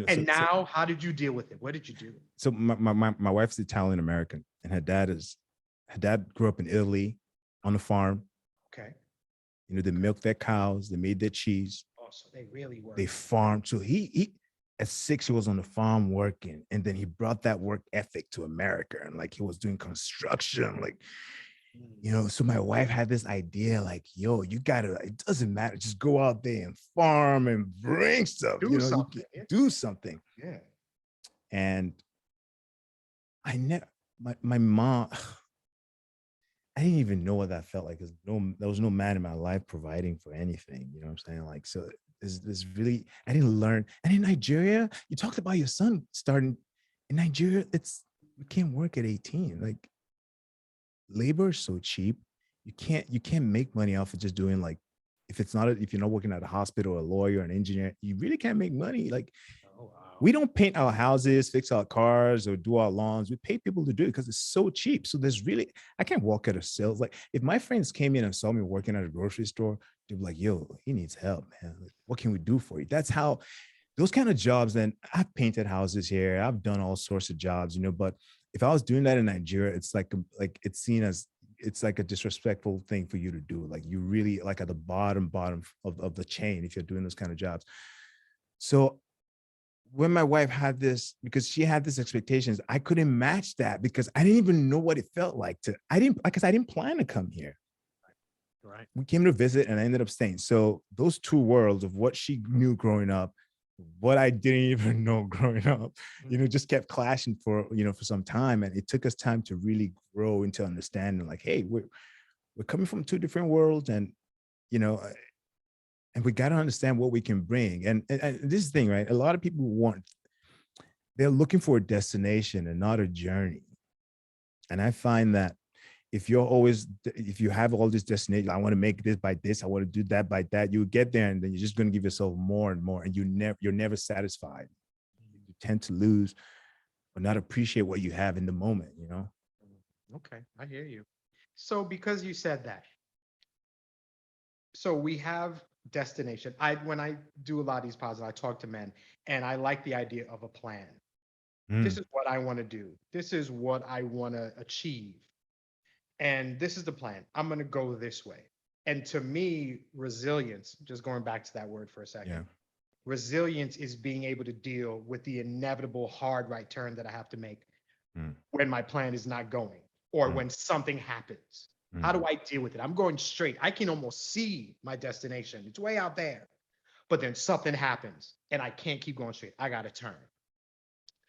And now how did you deal with it? What did you do? So my wife's Italian American, and her dad grew up in Italy on a farm. Okay. They milked their cows, they made their cheese, Oh, so they really they were. farmed. So he at 6 he was on the farm working, and then he brought that work ethic to America, and like he was doing construction, like so my wife had this idea, like, yo, you gotta, it doesn't matter, just go out there and farm and bring stuff, Do you can something. Yeah. do something. Yeah. And I never, my mom, I didn't even know what that felt like. Because there was no man in my life providing for anything. You know what I'm saying? Like, so there's really, I didn't learn. And in Nigeria, you talked about your son starting in Nigeria. You can't work at 18. Like, labor is so cheap. You can't make money off of just doing like, if you're not working at a hospital, or a lawyer, or an engineer, you really can't make money. Like, Oh, wow. we don't paint our houses, fix our cars, or do our lawns. We pay people to do it because it's so cheap. So I can't walk out of sales. Like, if my friends came in and saw me working at a grocery store, they'd be like, yo, he needs help, man. Like, what can we do for you? That's how those kind of jobs. Then I've painted houses here. I've done all sorts of jobs, but if I was doing that in Nigeria, it's like it's seen as, it's like a disrespectful thing for you to do. Like, you really like at the bottom of the chain if you're doing those kind of jobs. So when my wife had this, because she had these expectations, I couldn't match that because I didn't even know what it felt like because I didn't plan to come here. Right. We came to visit and I ended up staying. So those two worlds of what she knew growing up, what I didn't even know growing up, just kept clashing for some time. And it took us time to really grow into understanding, like, hey, we're coming from two different worlds, and you know, and we got to understand what we can bring. And this thing, right? A lot of people they're looking for a destination and not a journey. And I find that if you have all this destination, I want to make this by this, I want to do that by that, you get there and then you're just going to give yourself more and more, and you're never satisfied. You tend to lose or not appreciate what you have in the moment. Okay, I hear you. So because you said that, so we have destination. When I do a lot of these podcasts, I talk to men, and I like the idea of a plan. This Mm, is what I want to do. This is what I want to achieve. And this is the plan. I'm going to go this way. And to me, resilience, just going back to that word for a second, yeah. resilience is being able to deal with the inevitable hard right turn that I have to make Mm, when my plan is not going or mm, when something happens. How mm, do I deal with it? I'm going straight. I can almost see my destination. It's way out there. But then something happens and I can't keep going straight. I got to turn.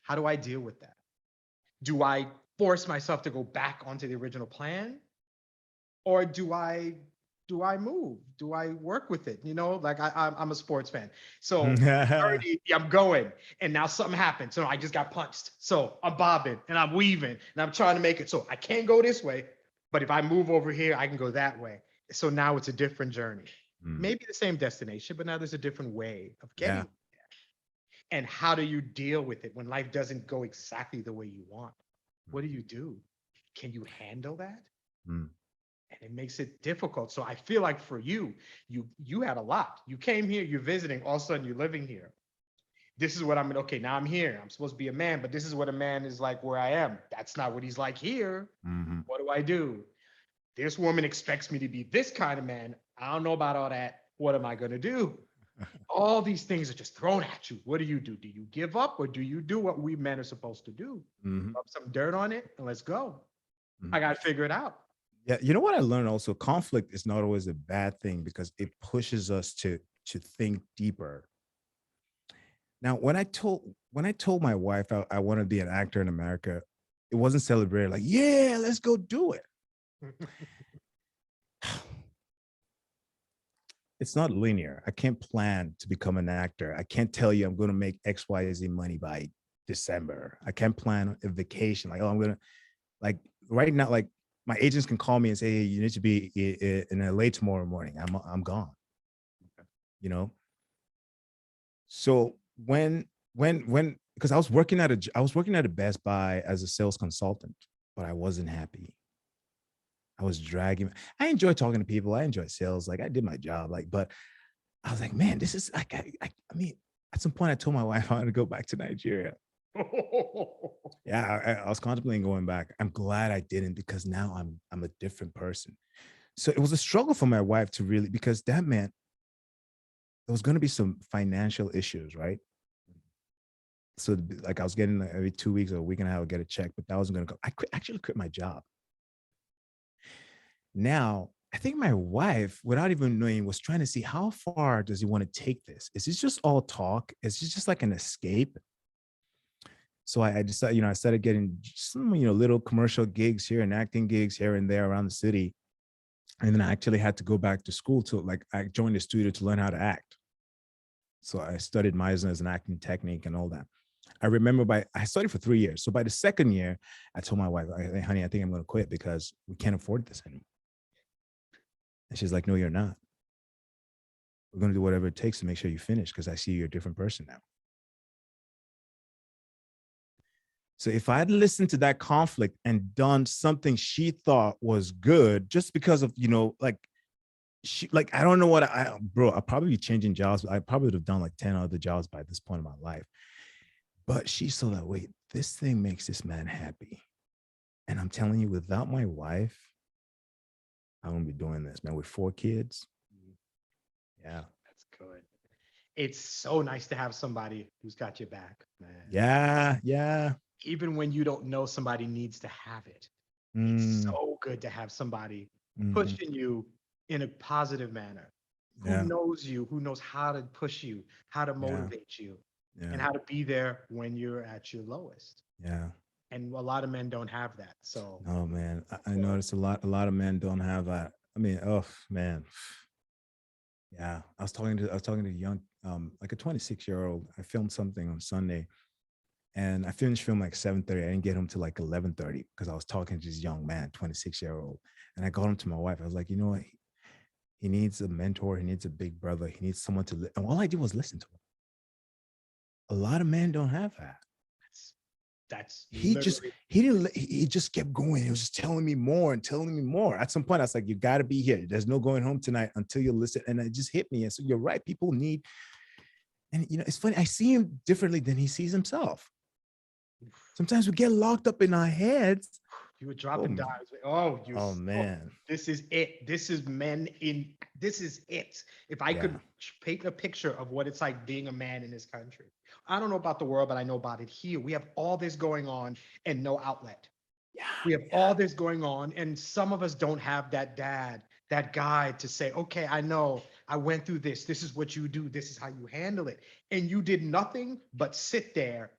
How do I deal with that? Do I force myself to go back onto the original plan? or do I move? Do I work with it? Like I'm a sports fan. So 30, I'm going, and now something happened. So I just got punched. So I'm bobbing and I'm weaving and I'm trying to make it. So I can't go this way, but if I move over here, I can go that way. So now it's a different journey. Mm, Maybe the same destination, but now there's a different way of yeah. getting. And how do you deal with it when life doesn't go exactly the way you want? What do you do? Can you handle that? Mm, And it makes it difficult. So I feel like for you had a lot. You came here, you're visiting, all of a sudden you're living here. This is what I'm okay, now I'm here. I'm supposed to be a man, but this is what a man is like where I am. That's not what he's like here. mhm. What do I do? This woman expects me to be this kind of man. I don't know about all that. What am I going to do? All these things are just thrown at you. What do you do? Do you give up or do you do what we men are supposed to do? Mhm, Rub some dirt on it and let's go. mhm. I got to figure it out. Yeah, you know what I learned also, conflict is not always a bad thing because it pushes us to think deeper. Now, when I told my wife I want to be an actor in America, it wasn't celebrated like, yeah, let's go do it. It's not linear. I can't plan to become an actor. I can't tell you I'm going to make XYZ money by December. I can't plan a vacation. Like, oh, I'm going to, like, right now, like, my agents can call me and say, hey, you need to be in LA tomorrow morning. I'm gone, you know? So because I was working at a Best Buy as a sales consultant, but I wasn't happy. I was dragging. I enjoy talking to people. I enjoy sales. Like I did my job. Like, but I was like, man, this is like, I mean, at some point I told my wife I wanted to go back to Nigeria. Yeah, I was contemplating going back. I'm glad I didn't because now I'm a different person. So it was a struggle for my wife to really, because that meant there was going to be some financial issues, right? So like I was getting like, every 2 weeks or a week and a half, I would get a check, but that wasn't going to go. Actually quit my job. Now, I think my wife, without even knowing, was trying to see how far does he want to take this? Is this just all talk? Is this just like an escape? So I decided, I started getting some, little commercial gigs here and acting gigs here and there around the city. And then I actually had to go back to school to like, I joined the studio to learn how to act. So I studied Meisner as an acting technique and all that. I remember I studied for 3 years. So by the second year, I told my wife, hey, honey, I think I'm going to quit because we can't afford this anymore. And she's like, no, you're not. We're going to do whatever it takes to make sure you finish because I see you're a different person now. So if I had listened to that conflict and done something she thought was good, just because of, like I don't know what bro, I'd probably be changing jobs. I probably would have done like 10 other jobs by this point in my life. But she saw that, wait, this thing makes this man happy. And I'm telling you, without my wife, I wouldn't be doing this, man, with 4 kids. Yeah. That's good. It's so nice to have somebody who's got your back, man. Yeah. Yeah. Even when you don't know somebody needs to have it. It's Mm, so good to have somebody mhm. pushing you in a positive manner, who Yeah. knows you, who knows how to push you, how to Yeah. motivate you, and Yeah. how to be there when you're at your lowest. Yeah. And a lot of men don't have that. So, No, man. I well, noticed a lot of men don't have that. I mean, oh man. Yeah. I was talking to a young, like a 26-year-old. I filmed something on Sunday and I finished film like 7:30. I didn't get home to like 11:30 because I was talking to this young man, 26-year-old. And I got him to my wife. I was like, you know what? He needs a mentor. He needs a big brother. He needs someone to, and all I did was listen to him. A lot of men don't have that. that's, that's he just literally, he didn't he just kept going. He was just telling me more and telling me more. At some point I was like, you got to be here, there's no going home tonight until you listen. And it just hit me. And so you're right, people need. And it's funny, I see him differently than he sees himself. Sometimes we get locked up in our heads. you were Oh, dropping dimes. Oh, oh man. this is it. This is this is it. If I Yeah. could paint a picture of what it's like being a man in this country, I don't know about the world, but I know about it here. We have all this going on and no outlet. Yeah. We have all this going on, and some of us don't have that dad, that guy to say, okay, I know I went through this. This is what you do. This is how you handle it. And you did nothing but sit there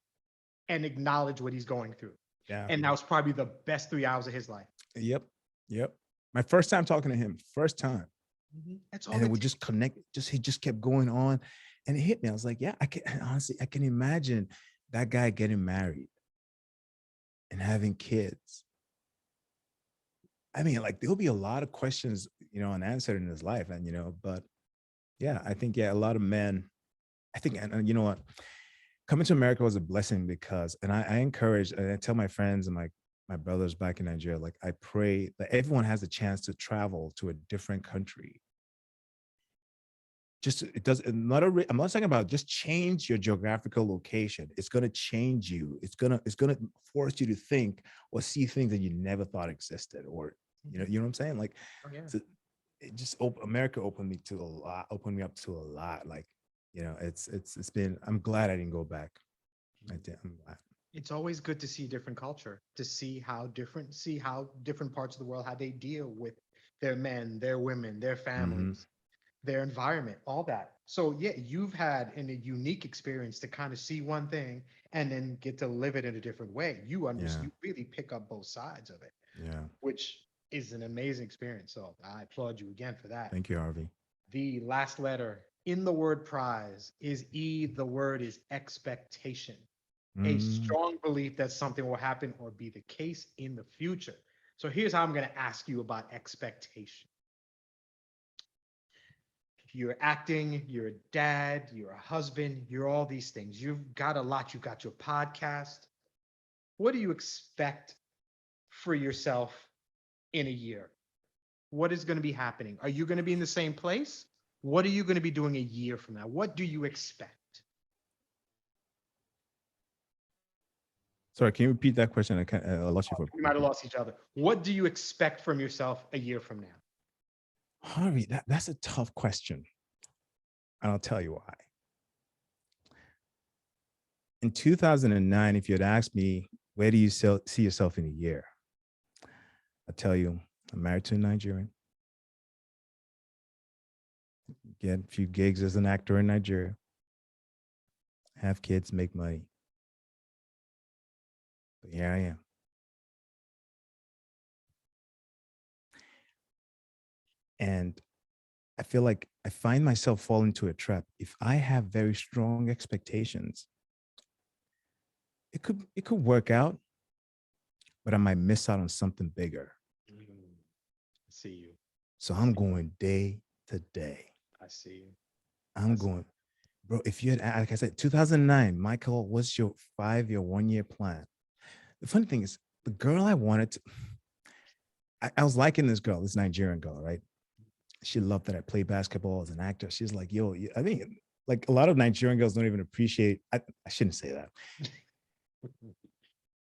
and acknowledge what he's going through. Yeah. And that was probably the best 3 hours of his life. Yep. Yep. My first time talking to him, first time. That's And all it it would takes. just connect, he just kept going on. And it hit me. I was like, yeah, I can honestly, I can imagine that guy getting married and having kids. I mean, like there'll be a lot of questions, unanswered in his life. And but yeah, I think, yeah, a lot of men, I think, and you know what? Coming to America was a blessing because, and I encourage, and I tell my friends and my brothers back in Nigeria, like I pray that everyone has a chance to travel to a different country. Just it does not I'm not talking about just change your geographical location. It's gonna change you. It's gonna force you to think or see things that you never thought existed, or you know what I'm saying? Like, Oh, yeah. so it just America opened me up to a lot. Like, it's been. I'm glad I didn't go back. I'm glad. It's always good to see different culture, to see how different parts of the world, how they deal with their men, their women, their Hmm. families, their environment, all that. So yeah, you've had a unique experience to kind of see one thing and then get to live it in a different way. Yeah, You really pick up both sides of it, yeah. which is an amazing experience. So I applaud you again for that. Thank you, Harvey. The last letter in the word prize is E. The word is expectation, a Mm. strong belief that something will happen or be the case in the future. So here's how I'm going to ask you about expectation. You're acting, you're a dad, you're a husband, you're all these things. You've got a lot. You've got your podcast. What do you expect for yourself in a year? What is going to be happening? Are you going to be in the same place? What are you going to be doing a year from now? What do you expect? Sorry, can you repeat that question? I lost you for a We might quick have minute. lost each other. What do you expect from yourself a year from now? Harvey, that's a tough question. And I'll tell you why. In 2009, if you had asked me, where do you see yourself in a year? I'll tell you, I'm married to a Nigerian. Get a few gigs as an actor in Nigeria. Have kids, make money. But here I am. And I feel like I find myself falling into a trap. If I have very strong expectations, it could work out, but I might miss out on something bigger. I see you. So I'm going day to day. I see you. I'm going, bro. If you had, like I said, 2009, Michael, what's your 5-year, 1-year plan? The funny thing is, the girl I wanted to, I was liking this girl, this Nigerian girl, right? She loved that I played basketball as an actor. She's like, yo, I think like a lot of Nigerian girls don't even appreciate, I shouldn't say that.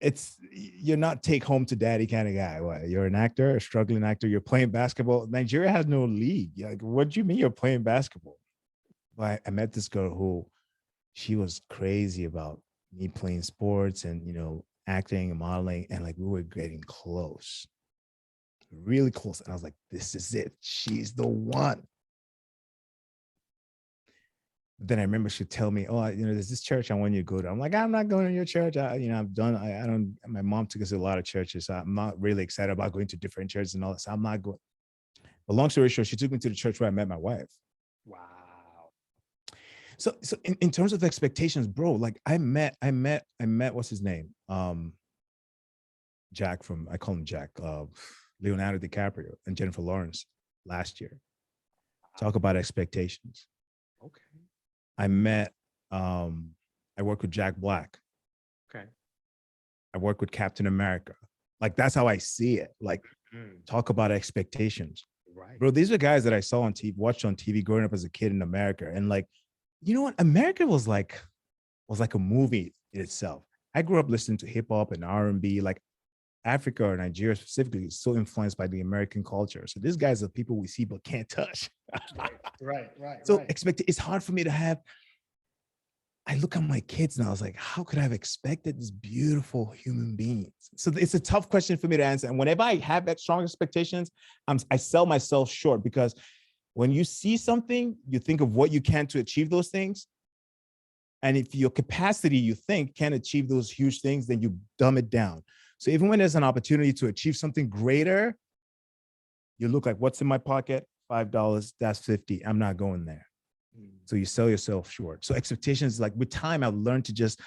It's you're not take home to daddy kind of guy. What, you're an actor, a struggling actor. You're playing basketball. Nigeria has no league. Like, what do you mean you're playing basketball? But I met this girl who she was crazy about me playing sports and acting and modeling, and like we were getting close, really close. And I was like, this is it. She's the one. Then I remember she'd tell me, oh, there's this church I want you to go to. I'm like, I'm not going to your church. I'm done. I don't, my mom took us to a lot of churches. So I'm not really excited about going to different churches and all that. So I'm not going. But long story short, she took me to the church where I met my wife. Wow. So in terms of expectations, bro, like I met, what's his name? Jack I call him Jack, Leonardo DiCaprio and Jennifer Lawrence last year. Talk about expectations. Okay. I met, I work with Jack Black. Okay. I work with Captain America. Like that's how I see it. Like talk about expectations. Right. Bro, these are guys that I saw on TV, watched on TV growing up as a kid in America. And like, you know what? America was like a movie in itself. I grew up listening to hip hop and R&B. Like Africa or Nigeria specifically is so influenced by the American culture. So these guys are people we see but can't touch. Right. So it's hard for me to have. I look at my kids and I was like, how could I have expected these beautiful human beings? So it's a tough question for me to answer. And whenever I have that strong expectations, I sell myself short, because when you see something, you think of what you can to achieve those things. And if your capacity, you think, can achieve those huge things, then you dumb it down. So even when there's an opportunity to achieve something greater, You look like, what's in my pocket? $5. That's 50. I'm not going there. So you sell yourself short. So expectations, like with time, I've learned to just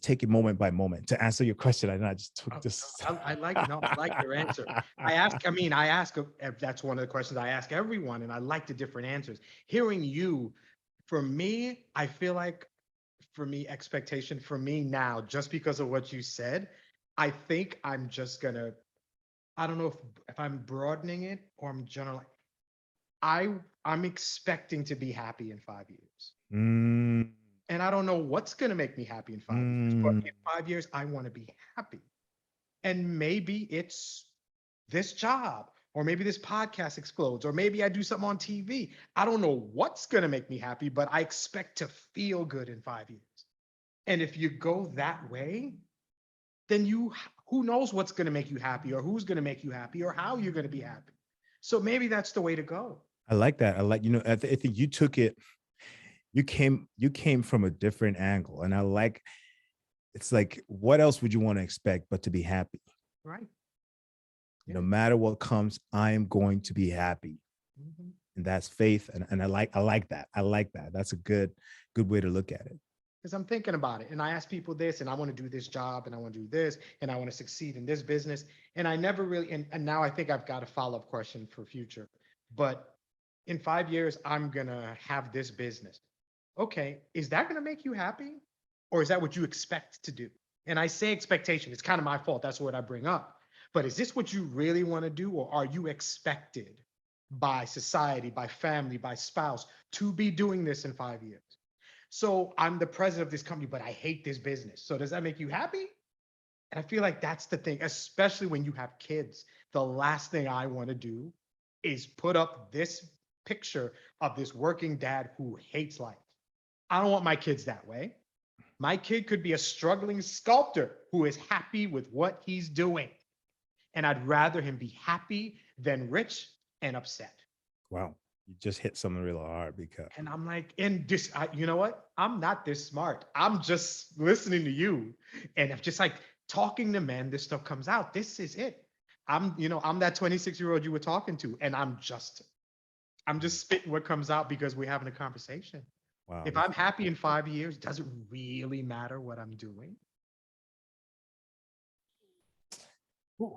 take it moment by moment. To answer your question, I just took this. I like, no, I like your answer. I ask, that's one of the questions I ask everyone, and I like the different answers. Hearing you, for me, I feel like, for me, expectation for me now, just because of what you said, I think I'm just gonna, I don't know if I'm broadening it or I'm general. I'm expecting to be happy in 5 years. Mm, And I don't know what's gonna make me happy in 5 years, but in 5 years, I want to be happy. And maybe it's this job, or maybe this podcast explodes, or maybe I do something on TV. I don't know what's gonna make me happy, but I expect to feel good in 5 years. And if you go that way, then who knows what's going to make you happy, or who's going to make you happy, or how you're going to be happy. So maybe that's the way to go. I like that. I like, I think you took it, you came from a different angle. And I like, it's like, what else would you want to expect but to be happy? Right. No matter what comes, I am going to be happy. Mm-hmm. And that's faith. And I like that. I like that. That's a good way to look at it. Because I'm thinking about it, and I ask people this, and I want to do this job, and I want to do this, and I want to succeed in this business. And I never really, and now I think I've got a follow-up question for future. But in 5 years, I'm going to have this business. Okay, is that going to make you happy? Or is that what you expect to do? And I say expectation, it's kind of my fault. That's what I bring up. But is this what you really want to do? Or are you expected by society, by family, by spouse to be doing this in 5 years? So I'm the president of this company, but I hate this business. So does that make you happy? And I feel like that's the thing, especially when you have kids. The last thing I want to do is put up this picture of this working dad who hates life. I don't want my kids that way. My kid could be a struggling sculptor who is happy with what he's doing. And I'd rather him be happy than rich and upset. Wow. You just hit something real hard because. And I'm like, you know what? I'm not this smart. I'm just listening to you. And I'm just like talking to men, this stuff comes out. This is it. I'm that 26-year-old you were talking to. And I'm just spitting what comes out because we're having a conversation. Wow. If I'm happy in 5 years, does it really matter what I'm doing? Ooh.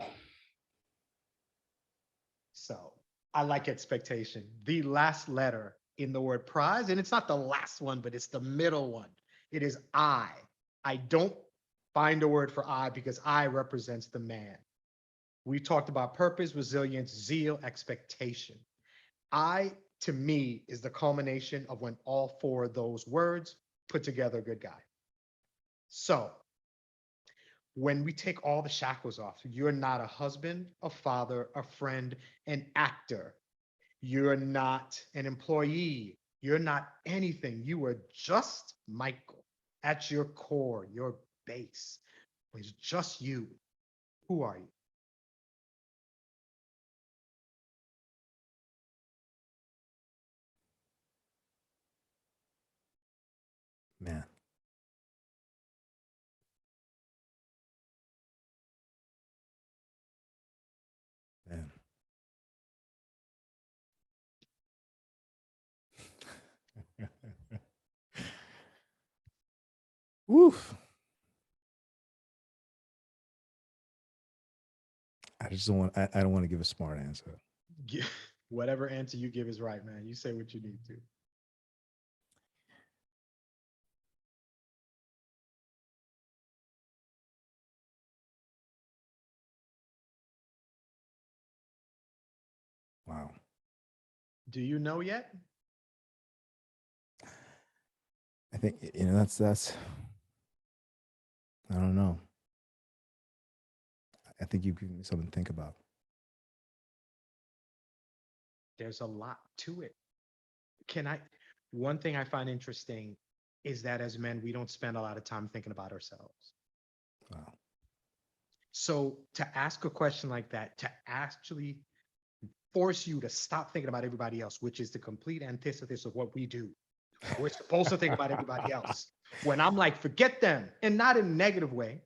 So I like expectation. The last letter in the word prize, and it's not the last one, but it's the middle one. It is I. I don't find a word for I because I represents the man. We talked about purpose, resilience, zeal, expectation. I, to me, is the culmination of when all four of those words put together a good guy. So when we take all the shackles off, you're not a husband, a father, a friend, an actor. You're not an employee. You're not anything. You are just Michael at your core, your base. It's just you. Who are you? Man. Man. Woof. I just don't want. I don't want to give a smart answer. Whatever answer you give is right, man. You say what you need to. Wow. Do you know yet? I think that's. I don't know. I think you've given me something to think about. There's a lot to it. One thing I find interesting is that as men, we don't spend a lot of time thinking about ourselves. Wow. So to ask a question like that, to actually force you to stop thinking about everybody else, which is the complete antithesis of what we do. We're supposed to think about everybody else. When I'm like, forget them, and not in a negative way,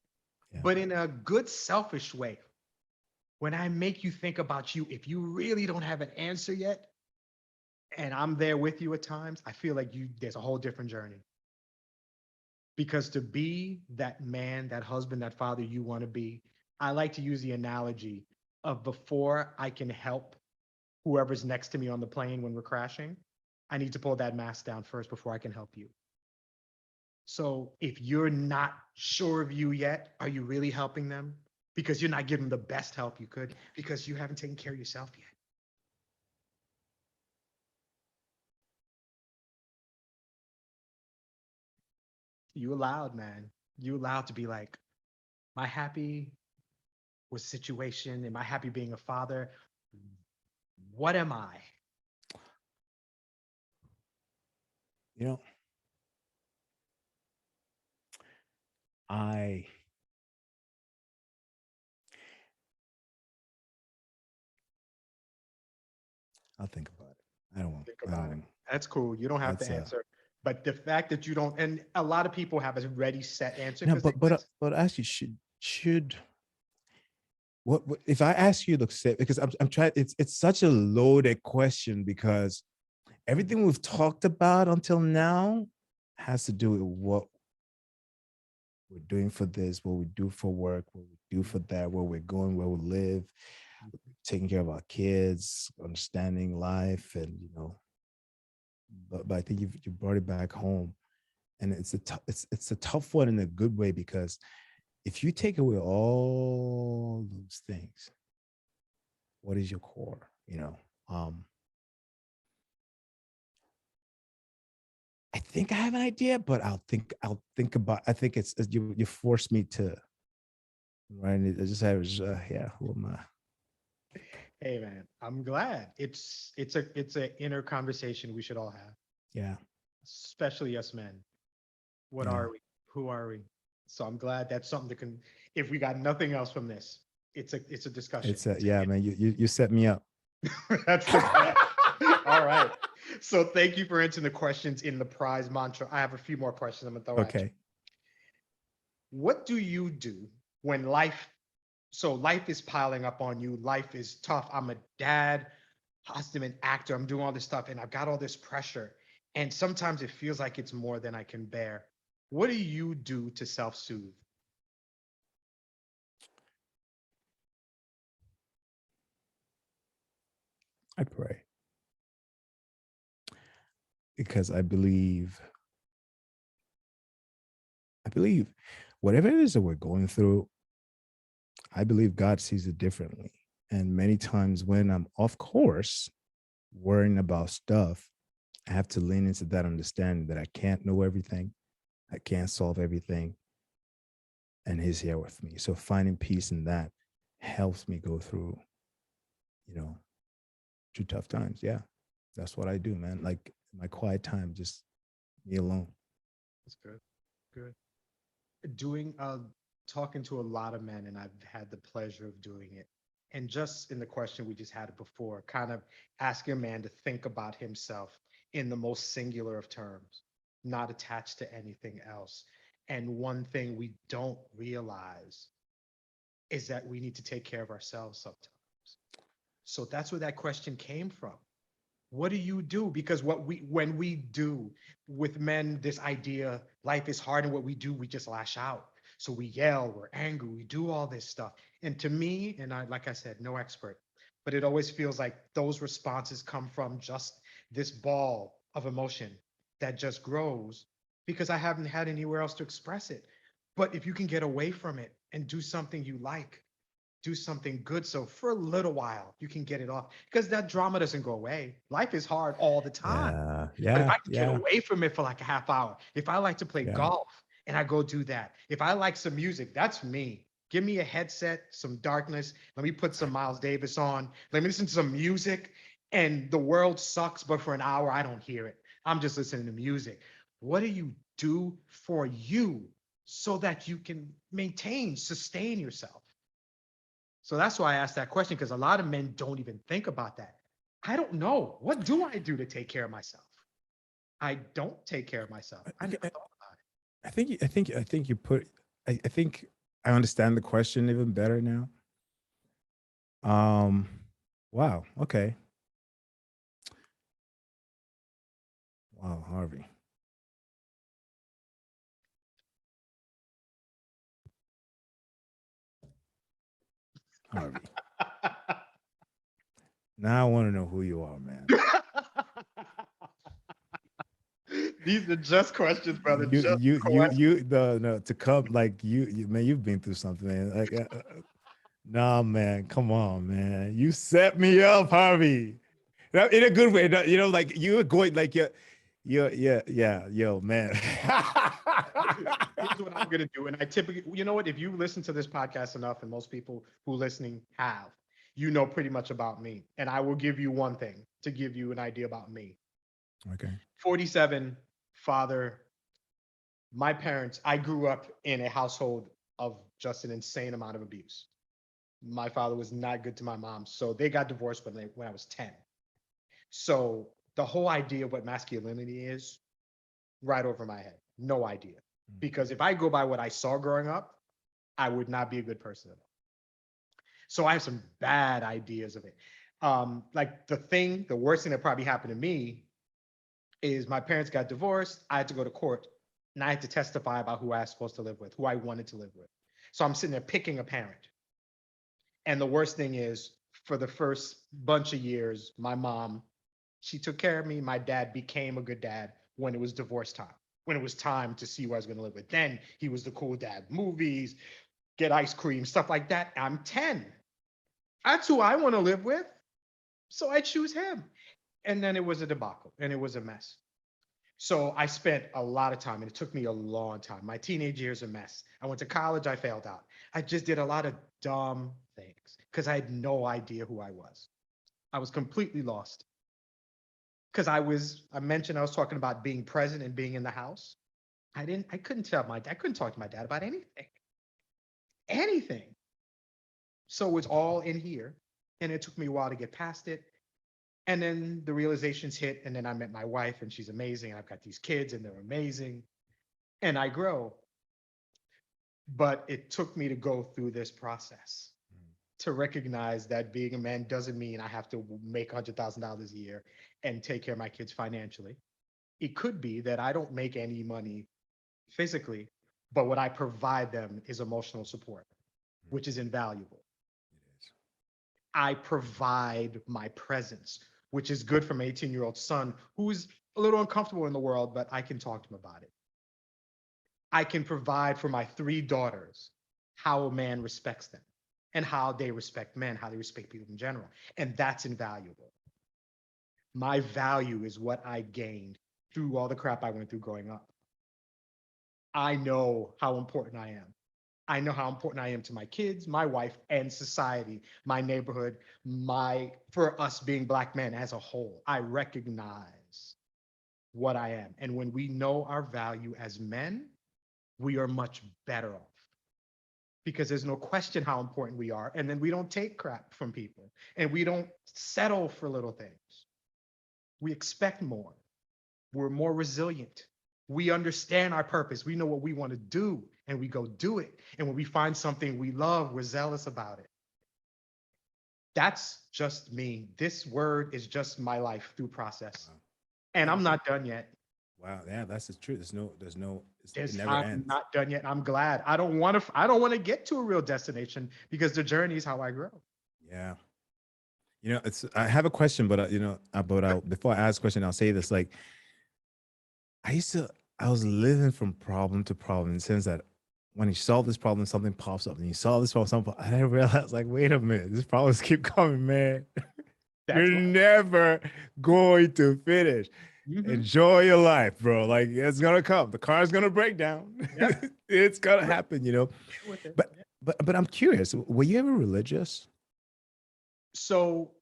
but in a good selfish way. when I make you think about you, if you really don't have an answer yet, and I'm there with you at times, I feel like there's a whole different journey. Because to be that man, that husband, that father you want to be, I like to use the analogy of before I can help whoever's next to me on the plane when we're crashing, I need to pull that mask down first before I can help you. So if you're not sure of you yet, are you really helping them? Because you're not giving the best help you could because you haven't taken care of yourself yet. You allowed, man. You allowed to be like, am I happy with situation? Am I happy being a father? What am I? You know, I I'll think about it. Think I about it. don't, That's cool. You don't have to that's answer. But the fact that you don't, and a lot of people have a ready set answer no, because they listen. but actually should what if I ask you, look, say, because I'm trying, it's such a loaded question because everything we've talked about until now has to do with what we're doing for this, what we do for work, what we do for that, where we're going, where we live, taking care of our kids, understanding life, and but I think you brought it back home, and it's a tough one in a good way because if you take away all those things, what is your core? Um, I think I have an idea, but I'll think about. I think it's you forced me to. Right, I just have yeah. Who am I? Hey man, I'm glad. It's a inner conversation we should all have, Yeah, especially us men. What yeah. are we? Who are we? So I'm glad that's something that can, if we got nothing else from this, it's a discussion. It's yeah, man. You set me up. That's the plan. All right. So thank you for answering the questions in the prize mantra. I have a few more questions I'm gonna throw at you. Okay. What do you do when life is piling up on you? Life is tough. I'm a dad, I'm an actor, I'm doing all this stuff, and I've got all this pressure. And sometimes it feels like it's more than I can bear. What do you do to self-soothe? I pray because I believe whatever it is that we're going through, I believe God sees it differently. And many times when I'm off course, worrying about stuff, I have to lean into that understanding that I can't know everything, I can't solve everything, and He's here with me. So finding peace in that helps me go through, you know, through tough times. Yeah, that's what I do, man. Like my quiet time, just me alone. That's good. Good. Doing talking to a lot of men, and I've had the pleasure of doing it. And just in the question we just had before, kind of asking a man to think about himself in the most singular of terms, not attached to anything else. And one thing we don't realize is that we need to take care of ourselves sometimes. So that's where that question came from. What do you do? Because when we do with men, this idea, life is hard, and what we do, we just lash out. So we yell, we're angry, we do all this stuff. And to me, and I, like I said, no expert, but it always feels like those responses come from just this ball of emotion that just grows because I haven't had anywhere else to express it. But if you can get away from it and do something you like, do something good. So for a little while, you can get it off because that drama doesn't go away. Life is hard all the time. Yeah, But if yeah, I can get yeah, away from it for like a half hour, if I like to play yeah. golf and I go do that, if I like some music, that's me. Give me a headset, some darkness. Let me put some Miles Davis on. Let me listen to some music. And the world sucks, but for an hour, I don't hear it. I'm just listening to music. What do you do for you so that you can maintain, sustain yourself? So that's why I asked that question because a lot of men don't even think about that. I don't know. What do I do to take care of myself? I don't take care of myself. I never Okay, thought about I think you put. I think I understand the question even better now. Um, wow. Okay. Wow, Harvey. Harvey. Now I want to know who you are, man. These are just questions, brother. Just The no to come like man, you've been through something, man. Like, nah, man, come on, man. You set me up, Harvey. In a good way, like you were going like yeah, yo, man. Here's what I'm gonna do, and I typically, you know what? If you listen to this podcast enough, and most people who listening have, you know pretty much about me, and I will give you one thing to give you an idea about me. Okay. 47, father. My parents. I grew up in a household of just an insane amount of abuse. My father was not good to my mom, so they got divorced when I was 10. So the whole idea of what masculinity is, right over my head. No idea. Because if I go by what I saw growing up, I would not be a good person at all. So I have some bad ideas of it. Like the worst thing that probably happened to me is my parents got divorced. I had to go to court and I had to testify about who I was supposed to live with, who I wanted to live with. So I'm sitting there picking a parent. And the worst thing is, for the first bunch of years, my mom, she took care of me. My dad became a good dad when it was divorce time, when it was time to see who I was going to live with. Then he was the cool dad, movies, get ice cream, stuff like that. I'm 10. That's who I want to live with. So I choose him. And then it was a debacle and it was a mess. So I spent a lot of time, and it took me a long time. My teenage years a mess. I went to college, I failed out. I just did a lot of dumb things because I had no idea who I was. I was completely lost. Because I mentioned I was talking about being present and being in the house. I couldn't talk to my dad about anything. Anything. So it was all in here. And it took me a while to get past it. And then the realizations hit, and then I met my wife, and she's amazing. I've got these kids, and they're amazing. And I grow. But it took me to go through this process to recognize that being a man doesn't mean I have to make $100,000 a year and take care of my kids financially. It could be that I don't make any money physically, but what I provide them is emotional support, which is invaluable. It is. I provide my presence, which is good for my 18-year-old son who's a little uncomfortable in the world, but I can talk to him about it. I can provide for my 3 daughters how a man respects them and how they respect men, how they respect people in general. And that's invaluable. My value is what I gained through all the crap I went through growing up. I know how important I am. I know how important I am to my kids, my wife, and society, my neighborhood, for us being Black men as a whole. I recognize what I am. And when we know our value as men, we are much better off because there's no question how important we are. And then we don't take crap from people and we don't settle for little things. We expect more. We're more resilient. We understand our purpose. We know what we want to do and we go do it. And when we find something we love, we're zealous about it. That's just me. This word is just my life through process. Wow. And I'm not done yet. Wow, yeah, that's the truth. It never I'm ends. not done yet. I'm glad. I don't want to get to a real destination because the journey is how I grow. Yeah. I have a question, but before I ask a question, I'll say this. Like, I used to, I was living from problem to problem in the sense that when you solve this problem, something pops up, and you solve this problem, I didn't realize, like, wait a minute, these problems keep coming, man. That's You're life. never going to finish. Mhm. Enjoy your life, bro. Like, it's gonna come. The car's gonna break down. Yep. It's gonna Deal happen. with it. But but I'm curious. Were you ever religious? So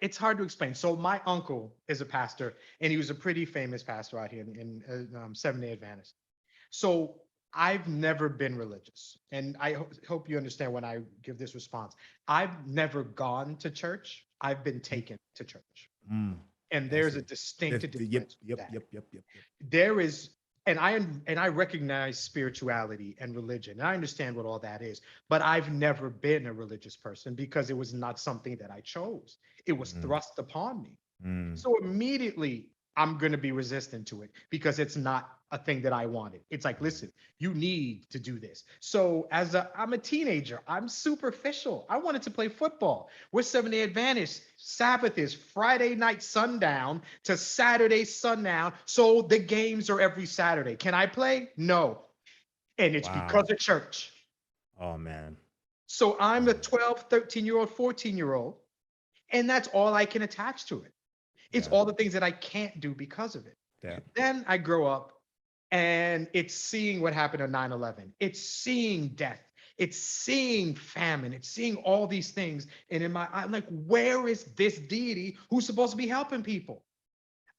it's hard to explain. So my uncle is a pastor, and he was a pretty famous pastor out here in Seventh-day Adventist. So I've never been religious, and I hope you understand when I give this response. I've never gone to church. I've been taken to church, Mm, and I there's a see. distinct Yep, difference with yep, that. yep, yep, yep, yep. There is and I recognize spirituality and religion. And I understand what all that is, but I've never been a religious person because it was not something that I chose. It was Mm, thrust upon me. mm, So immediately I'm going to be resistant to it because it's not a thing that I wanted. It's like, listen, you need to do this. So I'm a teenager. I'm superficial. I wanted to play football. We're 7-day Adventist. Sabbath is Friday night sundown to Saturday sundown. So the games are every Saturday. Can I play? No. And it's wow. because of church. Oh man. So I'm a Mm, 12, 13-year-old, 14-year-old, and that's all I can attach to it. It's yeah. all the things that I can't do because of it. Yeah. Then I grow up and it's seeing what happened on 9/11. It's seeing death. It's seeing famine. It's seeing all these things. And I'm like, where is this deity who's supposed to be helping people?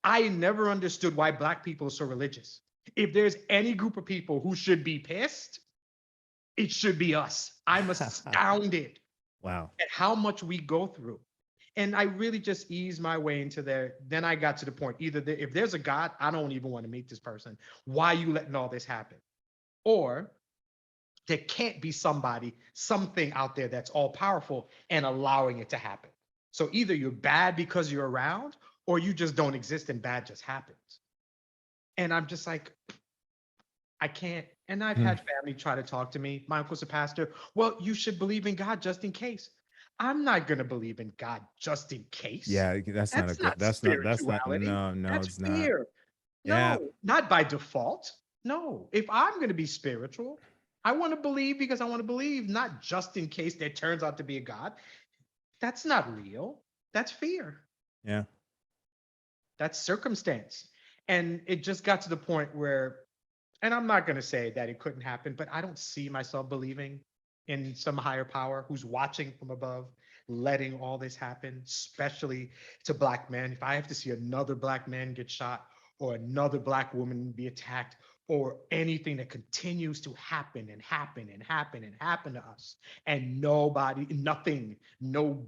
I never understood why Black people are so religious. If there's any group of people who should be pissed, it should be us. I'm astounded Wow. at how much we go through. And I really just eased my way into there. Then I got to the point either if there's a God, I don't even want to meet this person. Why are you letting all this happen? Or there can't be something out there that's all powerful and allowing it to happen. So either you're bad because you're around, or you just don't exist and bad just happens. And I'm just like, I can't. And I've Mm. had family try to talk to me. My uncle's a pastor. Well, you should believe in God just in case. I'm not going to believe in God just in case. Yeah, that's not a That's good. not That's not. spirituality. No, no, That's it's not. fear. Yeah. No, not by default. No, if I'm going to be spiritual, I want to believe because I want to believe, not just in case there turns out to be a God. That's not real. That's fear. Yeah. That's circumstance. And it just got to the point where, and I'm not going to say that it couldn't happen, but I don't see myself believing in some higher power who's watching from above, letting all this happen, especially to Black men. If I have to see another Black man get shot or another Black woman be attacked or anything that continues to happen and happen and happen and happen to us, and nobody, nothing, no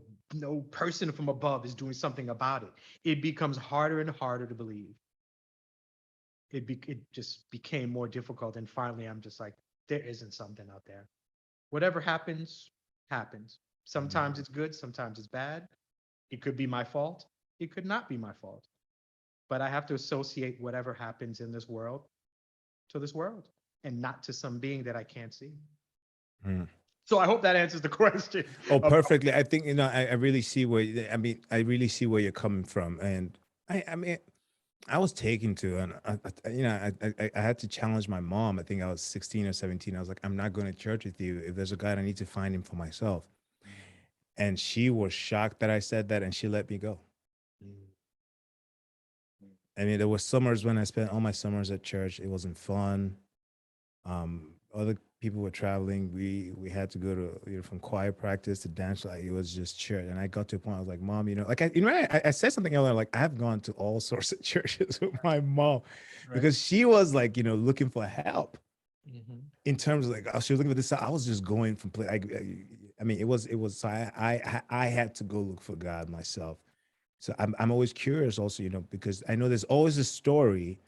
person from above is doing something about it, it becomes harder and harder to believe. It just became more difficult. And finally, I'm just like, there isn't something out there. Whatever happens, happens. Mm. Sometimes it's good, sometimes it's bad. It could be my fault. It could not be my fault. But I have to associate whatever happens in this world to this world and not to some being that I can't see. Mm. So I hope that answers the question. Oh, Of, perfectly. I think I really see where I mean I really see where you're coming from, and I mean I was taken to, and I had to challenge my mom. I think I was 16 or 17. I was like, I'm not going to church with you. If there's a God, I need to find him for myself. And she was shocked that I said that, and she let me go. I mean, there was summers when I spent all my summers at church. It wasn't fun. Other people were traveling. We had to go to from choir practice to dance. Like it was just church. And I got to a point. I was like, Mom, like I said something earlier. Like I have gone to all sorts of churches with my mom, right. because she was like looking for help Mhm. in terms of like she was looking for this. I was just going from play. I mean, it was. So I had to go look for God myself. So I'm always curious also, because I know there's always a story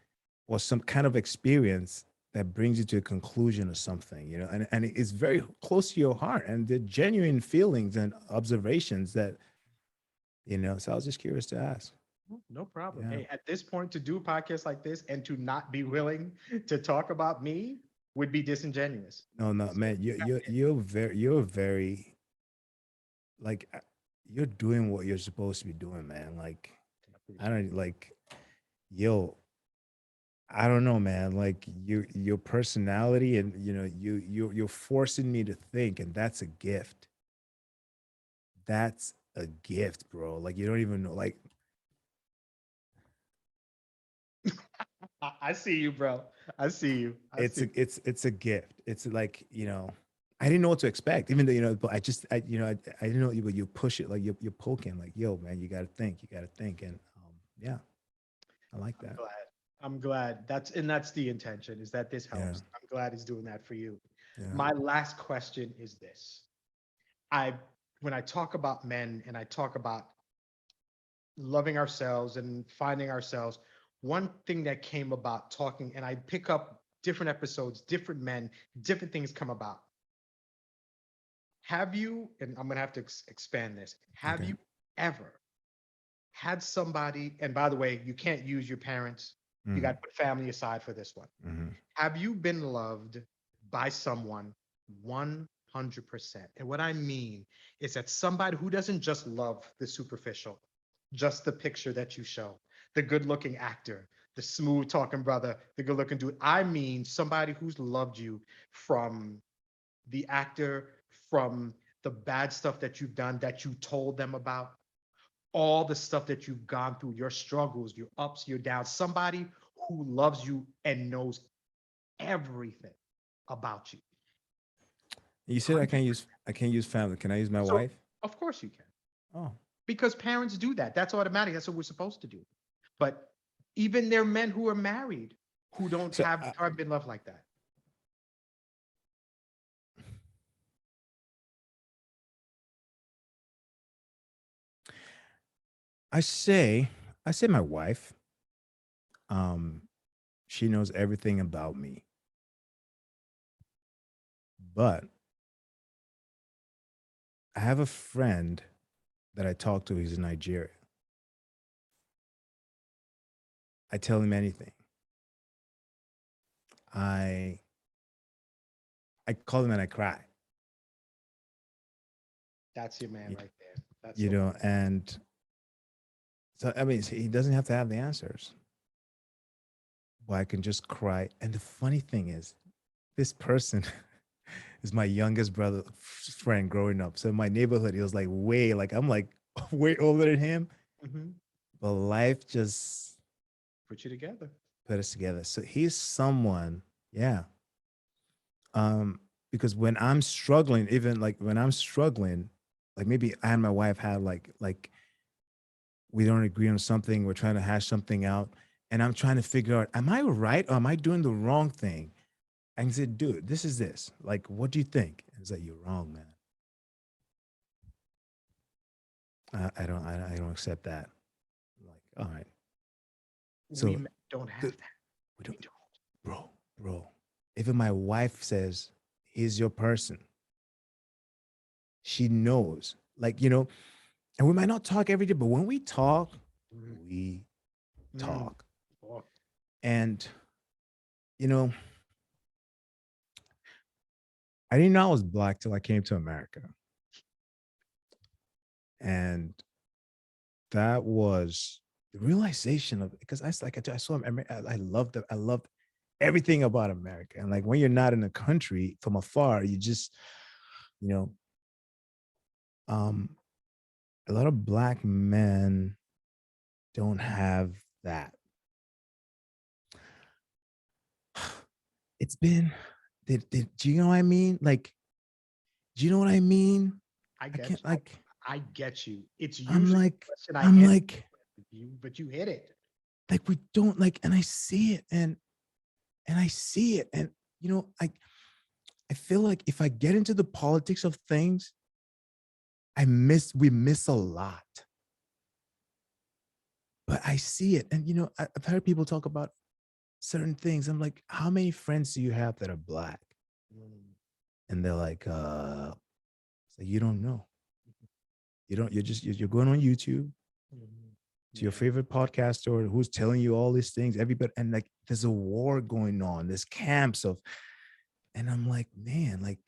or some kind of experience that brings you to a conclusion or something, and it's very close to your heart, and the genuine feelings and observations that, so I was just curious to ask. No problem. Yeah. Hey, at this point, to do a podcast like this and to not be willing to talk about me would be disingenuous. No, no, So man, you're very like you're doing what you're supposed to be doing, man. Like I I appreciate don't like yo, I don't know, man. Like your personality, and you're forcing me to think, and that's a gift. That's a gift, bro. Like you don't even know. Like I see you, bro. I see you. I it's see. a gift. It's like I didn't know what to expect. Even though but I didn't know you push it, like you're poking, like yo, man, you got to think, and yeah, I like I'm that. glad. I'm glad. That's the intention, is that this Yeah, helps. I'm glad it's doing that for you. yeah. My last question is this. I When I talk about men and I talk about loving ourselves and finding ourselves, one thing that came about talking, and I pick up different episodes, different men, different things come about. Have you, and I'm gonna have to expand this, have Okay. you ever had somebody, and by the way, you can't use your parents, you got Mm, to put family aside for this one. mhm. Have you been loved by someone 100%? And what I mean is that somebody who doesn't just love the superficial, just the picture that you show, the good looking actor, the smooth talking brother, the good looking dude. I mean, somebody who's loved you from the actor, from the bad stuff that you've done that you told them about, all the stuff that you've gone through, your struggles, your ups, your downs, somebody who loves you and knows everything about you. You said 100. I can't use family. Can I use my So, wife? of course you can, Oh. because parents do that. That's automatic. That's what we're supposed to do. But even there are men who are married who don't So have haven't been loved like that. I say I say my wife. Um, she knows everything about me. But I have a friend that I talk to. He's in Nigeria. I tell him anything. I I call him and I cry. That's your man You, right there. That's you the one. know, and so I mean, he doesn't have to have the answers, but I can just cry. And the funny thing is, this person is my youngest brother friend growing up. So in my neighborhood, he was like way like I'm like way older than him. Mhm. But life just Put you together. put us together. So he's someone, yeah. Because when I'm struggling, even like when I'm struggling, like maybe I and my wife had like we don't agree on something, we're trying to hash something out, and I'm trying to figure out, am I right or am I doing the wrong thing? And he said, dude, this is this. Like, what do you think? And it's like, you're wrong, man. I don't accept that. I'm like, all right. We So men don't have the, that. we We don't, don't. bro. Even my wife says, he's your person. She knows. Like, and we might not talk every day, but when we talk, Mhm. we Mm. talk. Oh, And, you know, I didn't know I was black till I came to America. And that was the realization of because I saw I loved it. I loved everything about America. And like when you're not in the country from afar, you just, you know, um, a lot of black men don't have that. It's been do you know what I mean? Like, do you know what I mean? I I get can't you. like I get you. It's I'm usually like a question I I'm answer like you, but you hit it. we don't like and I see it and I see it and I feel like if I get into the politics of things, we miss a lot. But I see it. And I've heard people talk about certain things. I'm like, how many friends do you have that are black? Mm. And they're like, so you don't know. You don't, you're going on YouTube Mhm. to your Yeah. favorite podcaster who's telling you all these things, everybody, and like there's a war going on, there's camps of, and I'm like, man, like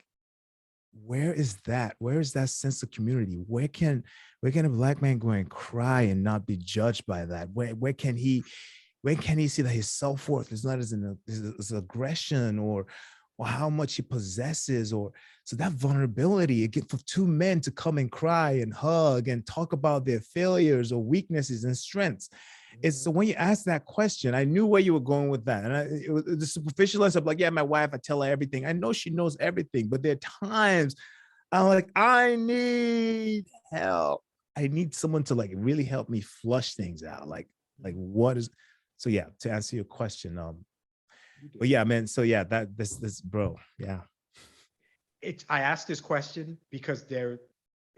where is that? Where is that sense of community? Where can a black man go and cry and not be judged by that? Where can he see that his self-worth is not as an as aggression or how much he possesses or so that vulnerability again for two men to come and cry and hug and talk about their failures or weaknesses and strengths. It's Mhm. so when you ask that question, I knew where you were going with that. And it was the superficialness of like, yeah, my wife, I tell her everything. I know she knows everything, but there are times I'm like, I need help. I need someone to like really help me flush things out. Like what is so yeah, to answer your question. You But did. yeah, man. So yeah, that this bro. Yeah. I asked this question because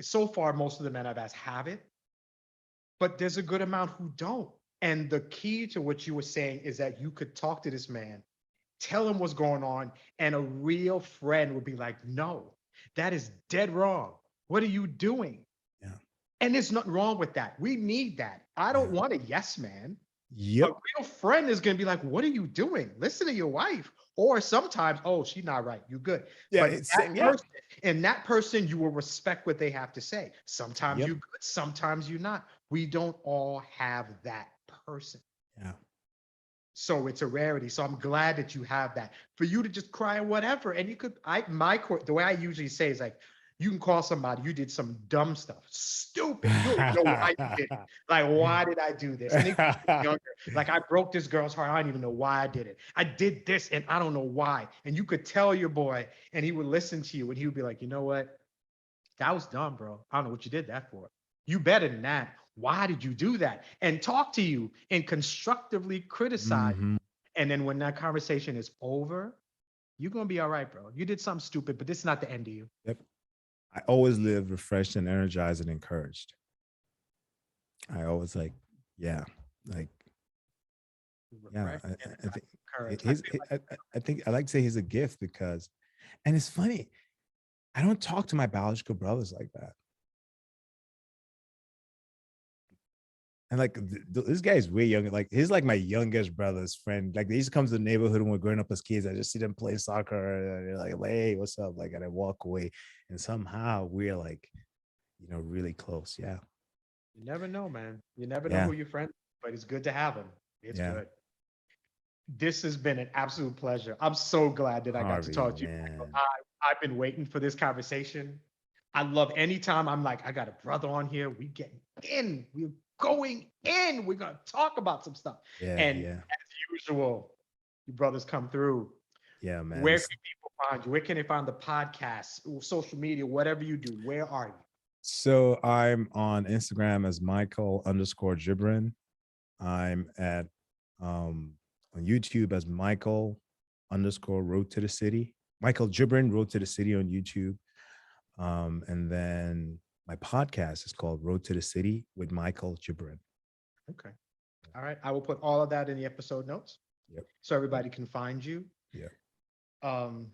so far most of the men I've asked have it, but there's a good amount who don't. And the key to what you were saying is that you could talk to this man, tell him what's going on, and a real friend would be like, no, that is dead wrong. What are you doing? Yeah. And there's nothing wrong with that. We need that. I don't Yeah. want a yes man. A Yep. real friend is going to be like, what are you doing? Listen to your wife. Or sometimes, oh, she's not right. You good. Yeah. But It's that same. Yeah. person, and that person, you will respect what they have to say. Sometimes Yep. you good, sometimes you not. We don't all have that person. Yeah. So it's a rarity. So I'm glad that you have that. For you to just cry and whatever. And you could, the way I usually say is like, you can call somebody, you did some dumb stuff, stupid. You don't even know why you did it. Like, why did I do this? And they could be younger. Like, I broke this girl's heart. I don't even know why I did it. I did this and I don't know why. And you could tell your boy and he would listen to you and he would be like, you know what? That was dumb, bro. I don't know what you did that for. You better than that. Why did you do that? And talk to you and constructively criticize. Hmm. And then when that conversation is over, you're gonna be all right, bro. You did something stupid, but this is not the end of you. Yep. I always live refreshed and energized and encouraged. I always like, yeah, like, yeah. Refresh, I think courage. I he's. feel like I think I like to say he's a gift because, and it's funny. I don't talk to my biological brothers like that. And like this guy is way younger. Like he's like my youngest brother's friend. Like they used to come to the neighborhood when we're growing up as kids. I just see them play soccer. And they're like, hey, what's up? Like, and I walk away. And somehow we're like, really close. Yeah. you never know, man. You never know Yeah. who your friend, but it's good to have them. It's Yeah. good. This has been an absolute pleasure. I'm so glad that I got to Harvey, talk to you. man. I've been waiting for this conversation. I love anytime I'm like, I got a brother on here. We get in. We're going in. We're gonna talk about some stuff. Yeah. And Yeah. as usual, you brothers come through. Yeah, man. Where can people find you? Where can they find the podcast, social media, whatever you do? Where are you? So I'm on Instagram as Michael underscore Jibrin. I'm at on YouTube as Michael underscore Road to the City. Michael Jibrin Road to the City on YouTube. And then my podcast is called Road to the City with Michael Jibrin. Okay. All right. I will put all of that in the episode notes. Yep. So everybody can find you. Yeah. Um,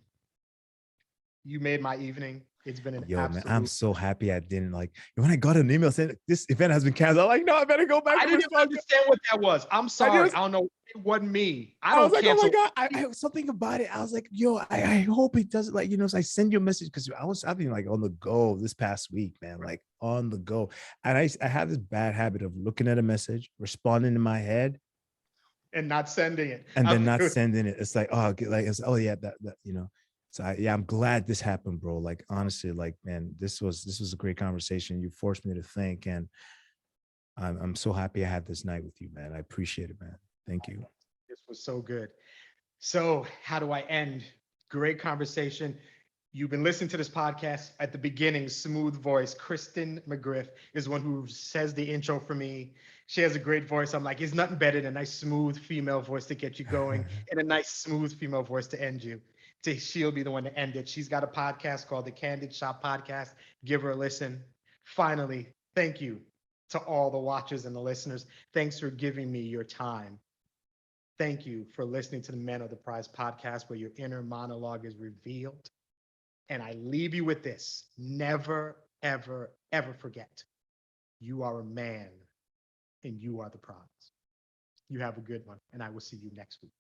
you made my evening. It's been an Yo, man, I'm absolute. so happy I didn't like when I got an email saying this event has been canceled. I'm like, no, I better go back I to didn't even respond. understand what that was. I'm sorry. just- I don't know. It wasn't me. I I was don't like, oh my cancel. God. I something about it. I was like, yo, I hope it doesn't like, so I send you a message because I've been like on the go this past week, man, like on the go. And I have this bad habit of looking at a message, responding in my head, And not sending it. and then I'm not good. sending it. It's like, oh, like, it's, oh yeah, that. So I'm glad this happened, bro. Like, honestly, like, man, this was a great conversation. You forced me to think, and I'm so happy I had this night with you, man. I appreciate it, man. Thank you. This was so good. So, how do I end? Great conversation. You've been listening to this podcast at the beginning. Smooth voice. Kristen McGriff is one who says the intro for me. She has a great voice. I'm like, it's nothing better than a nice, smooth female voice to get you going and a nice, smooth female voice to end you. She'll be the one to end it. She's got a podcast called the Candid Shop Podcast. Give her a listen. Finally, thank you to all the watchers and the listeners. Thanks for giving me your time. Thank you for listening to the Men of the Prize podcast, where your inner monologue is revealed. And I leave you with this: never, ever, ever forget you are a man and you are the prize. You have a good one, and I will see you next week.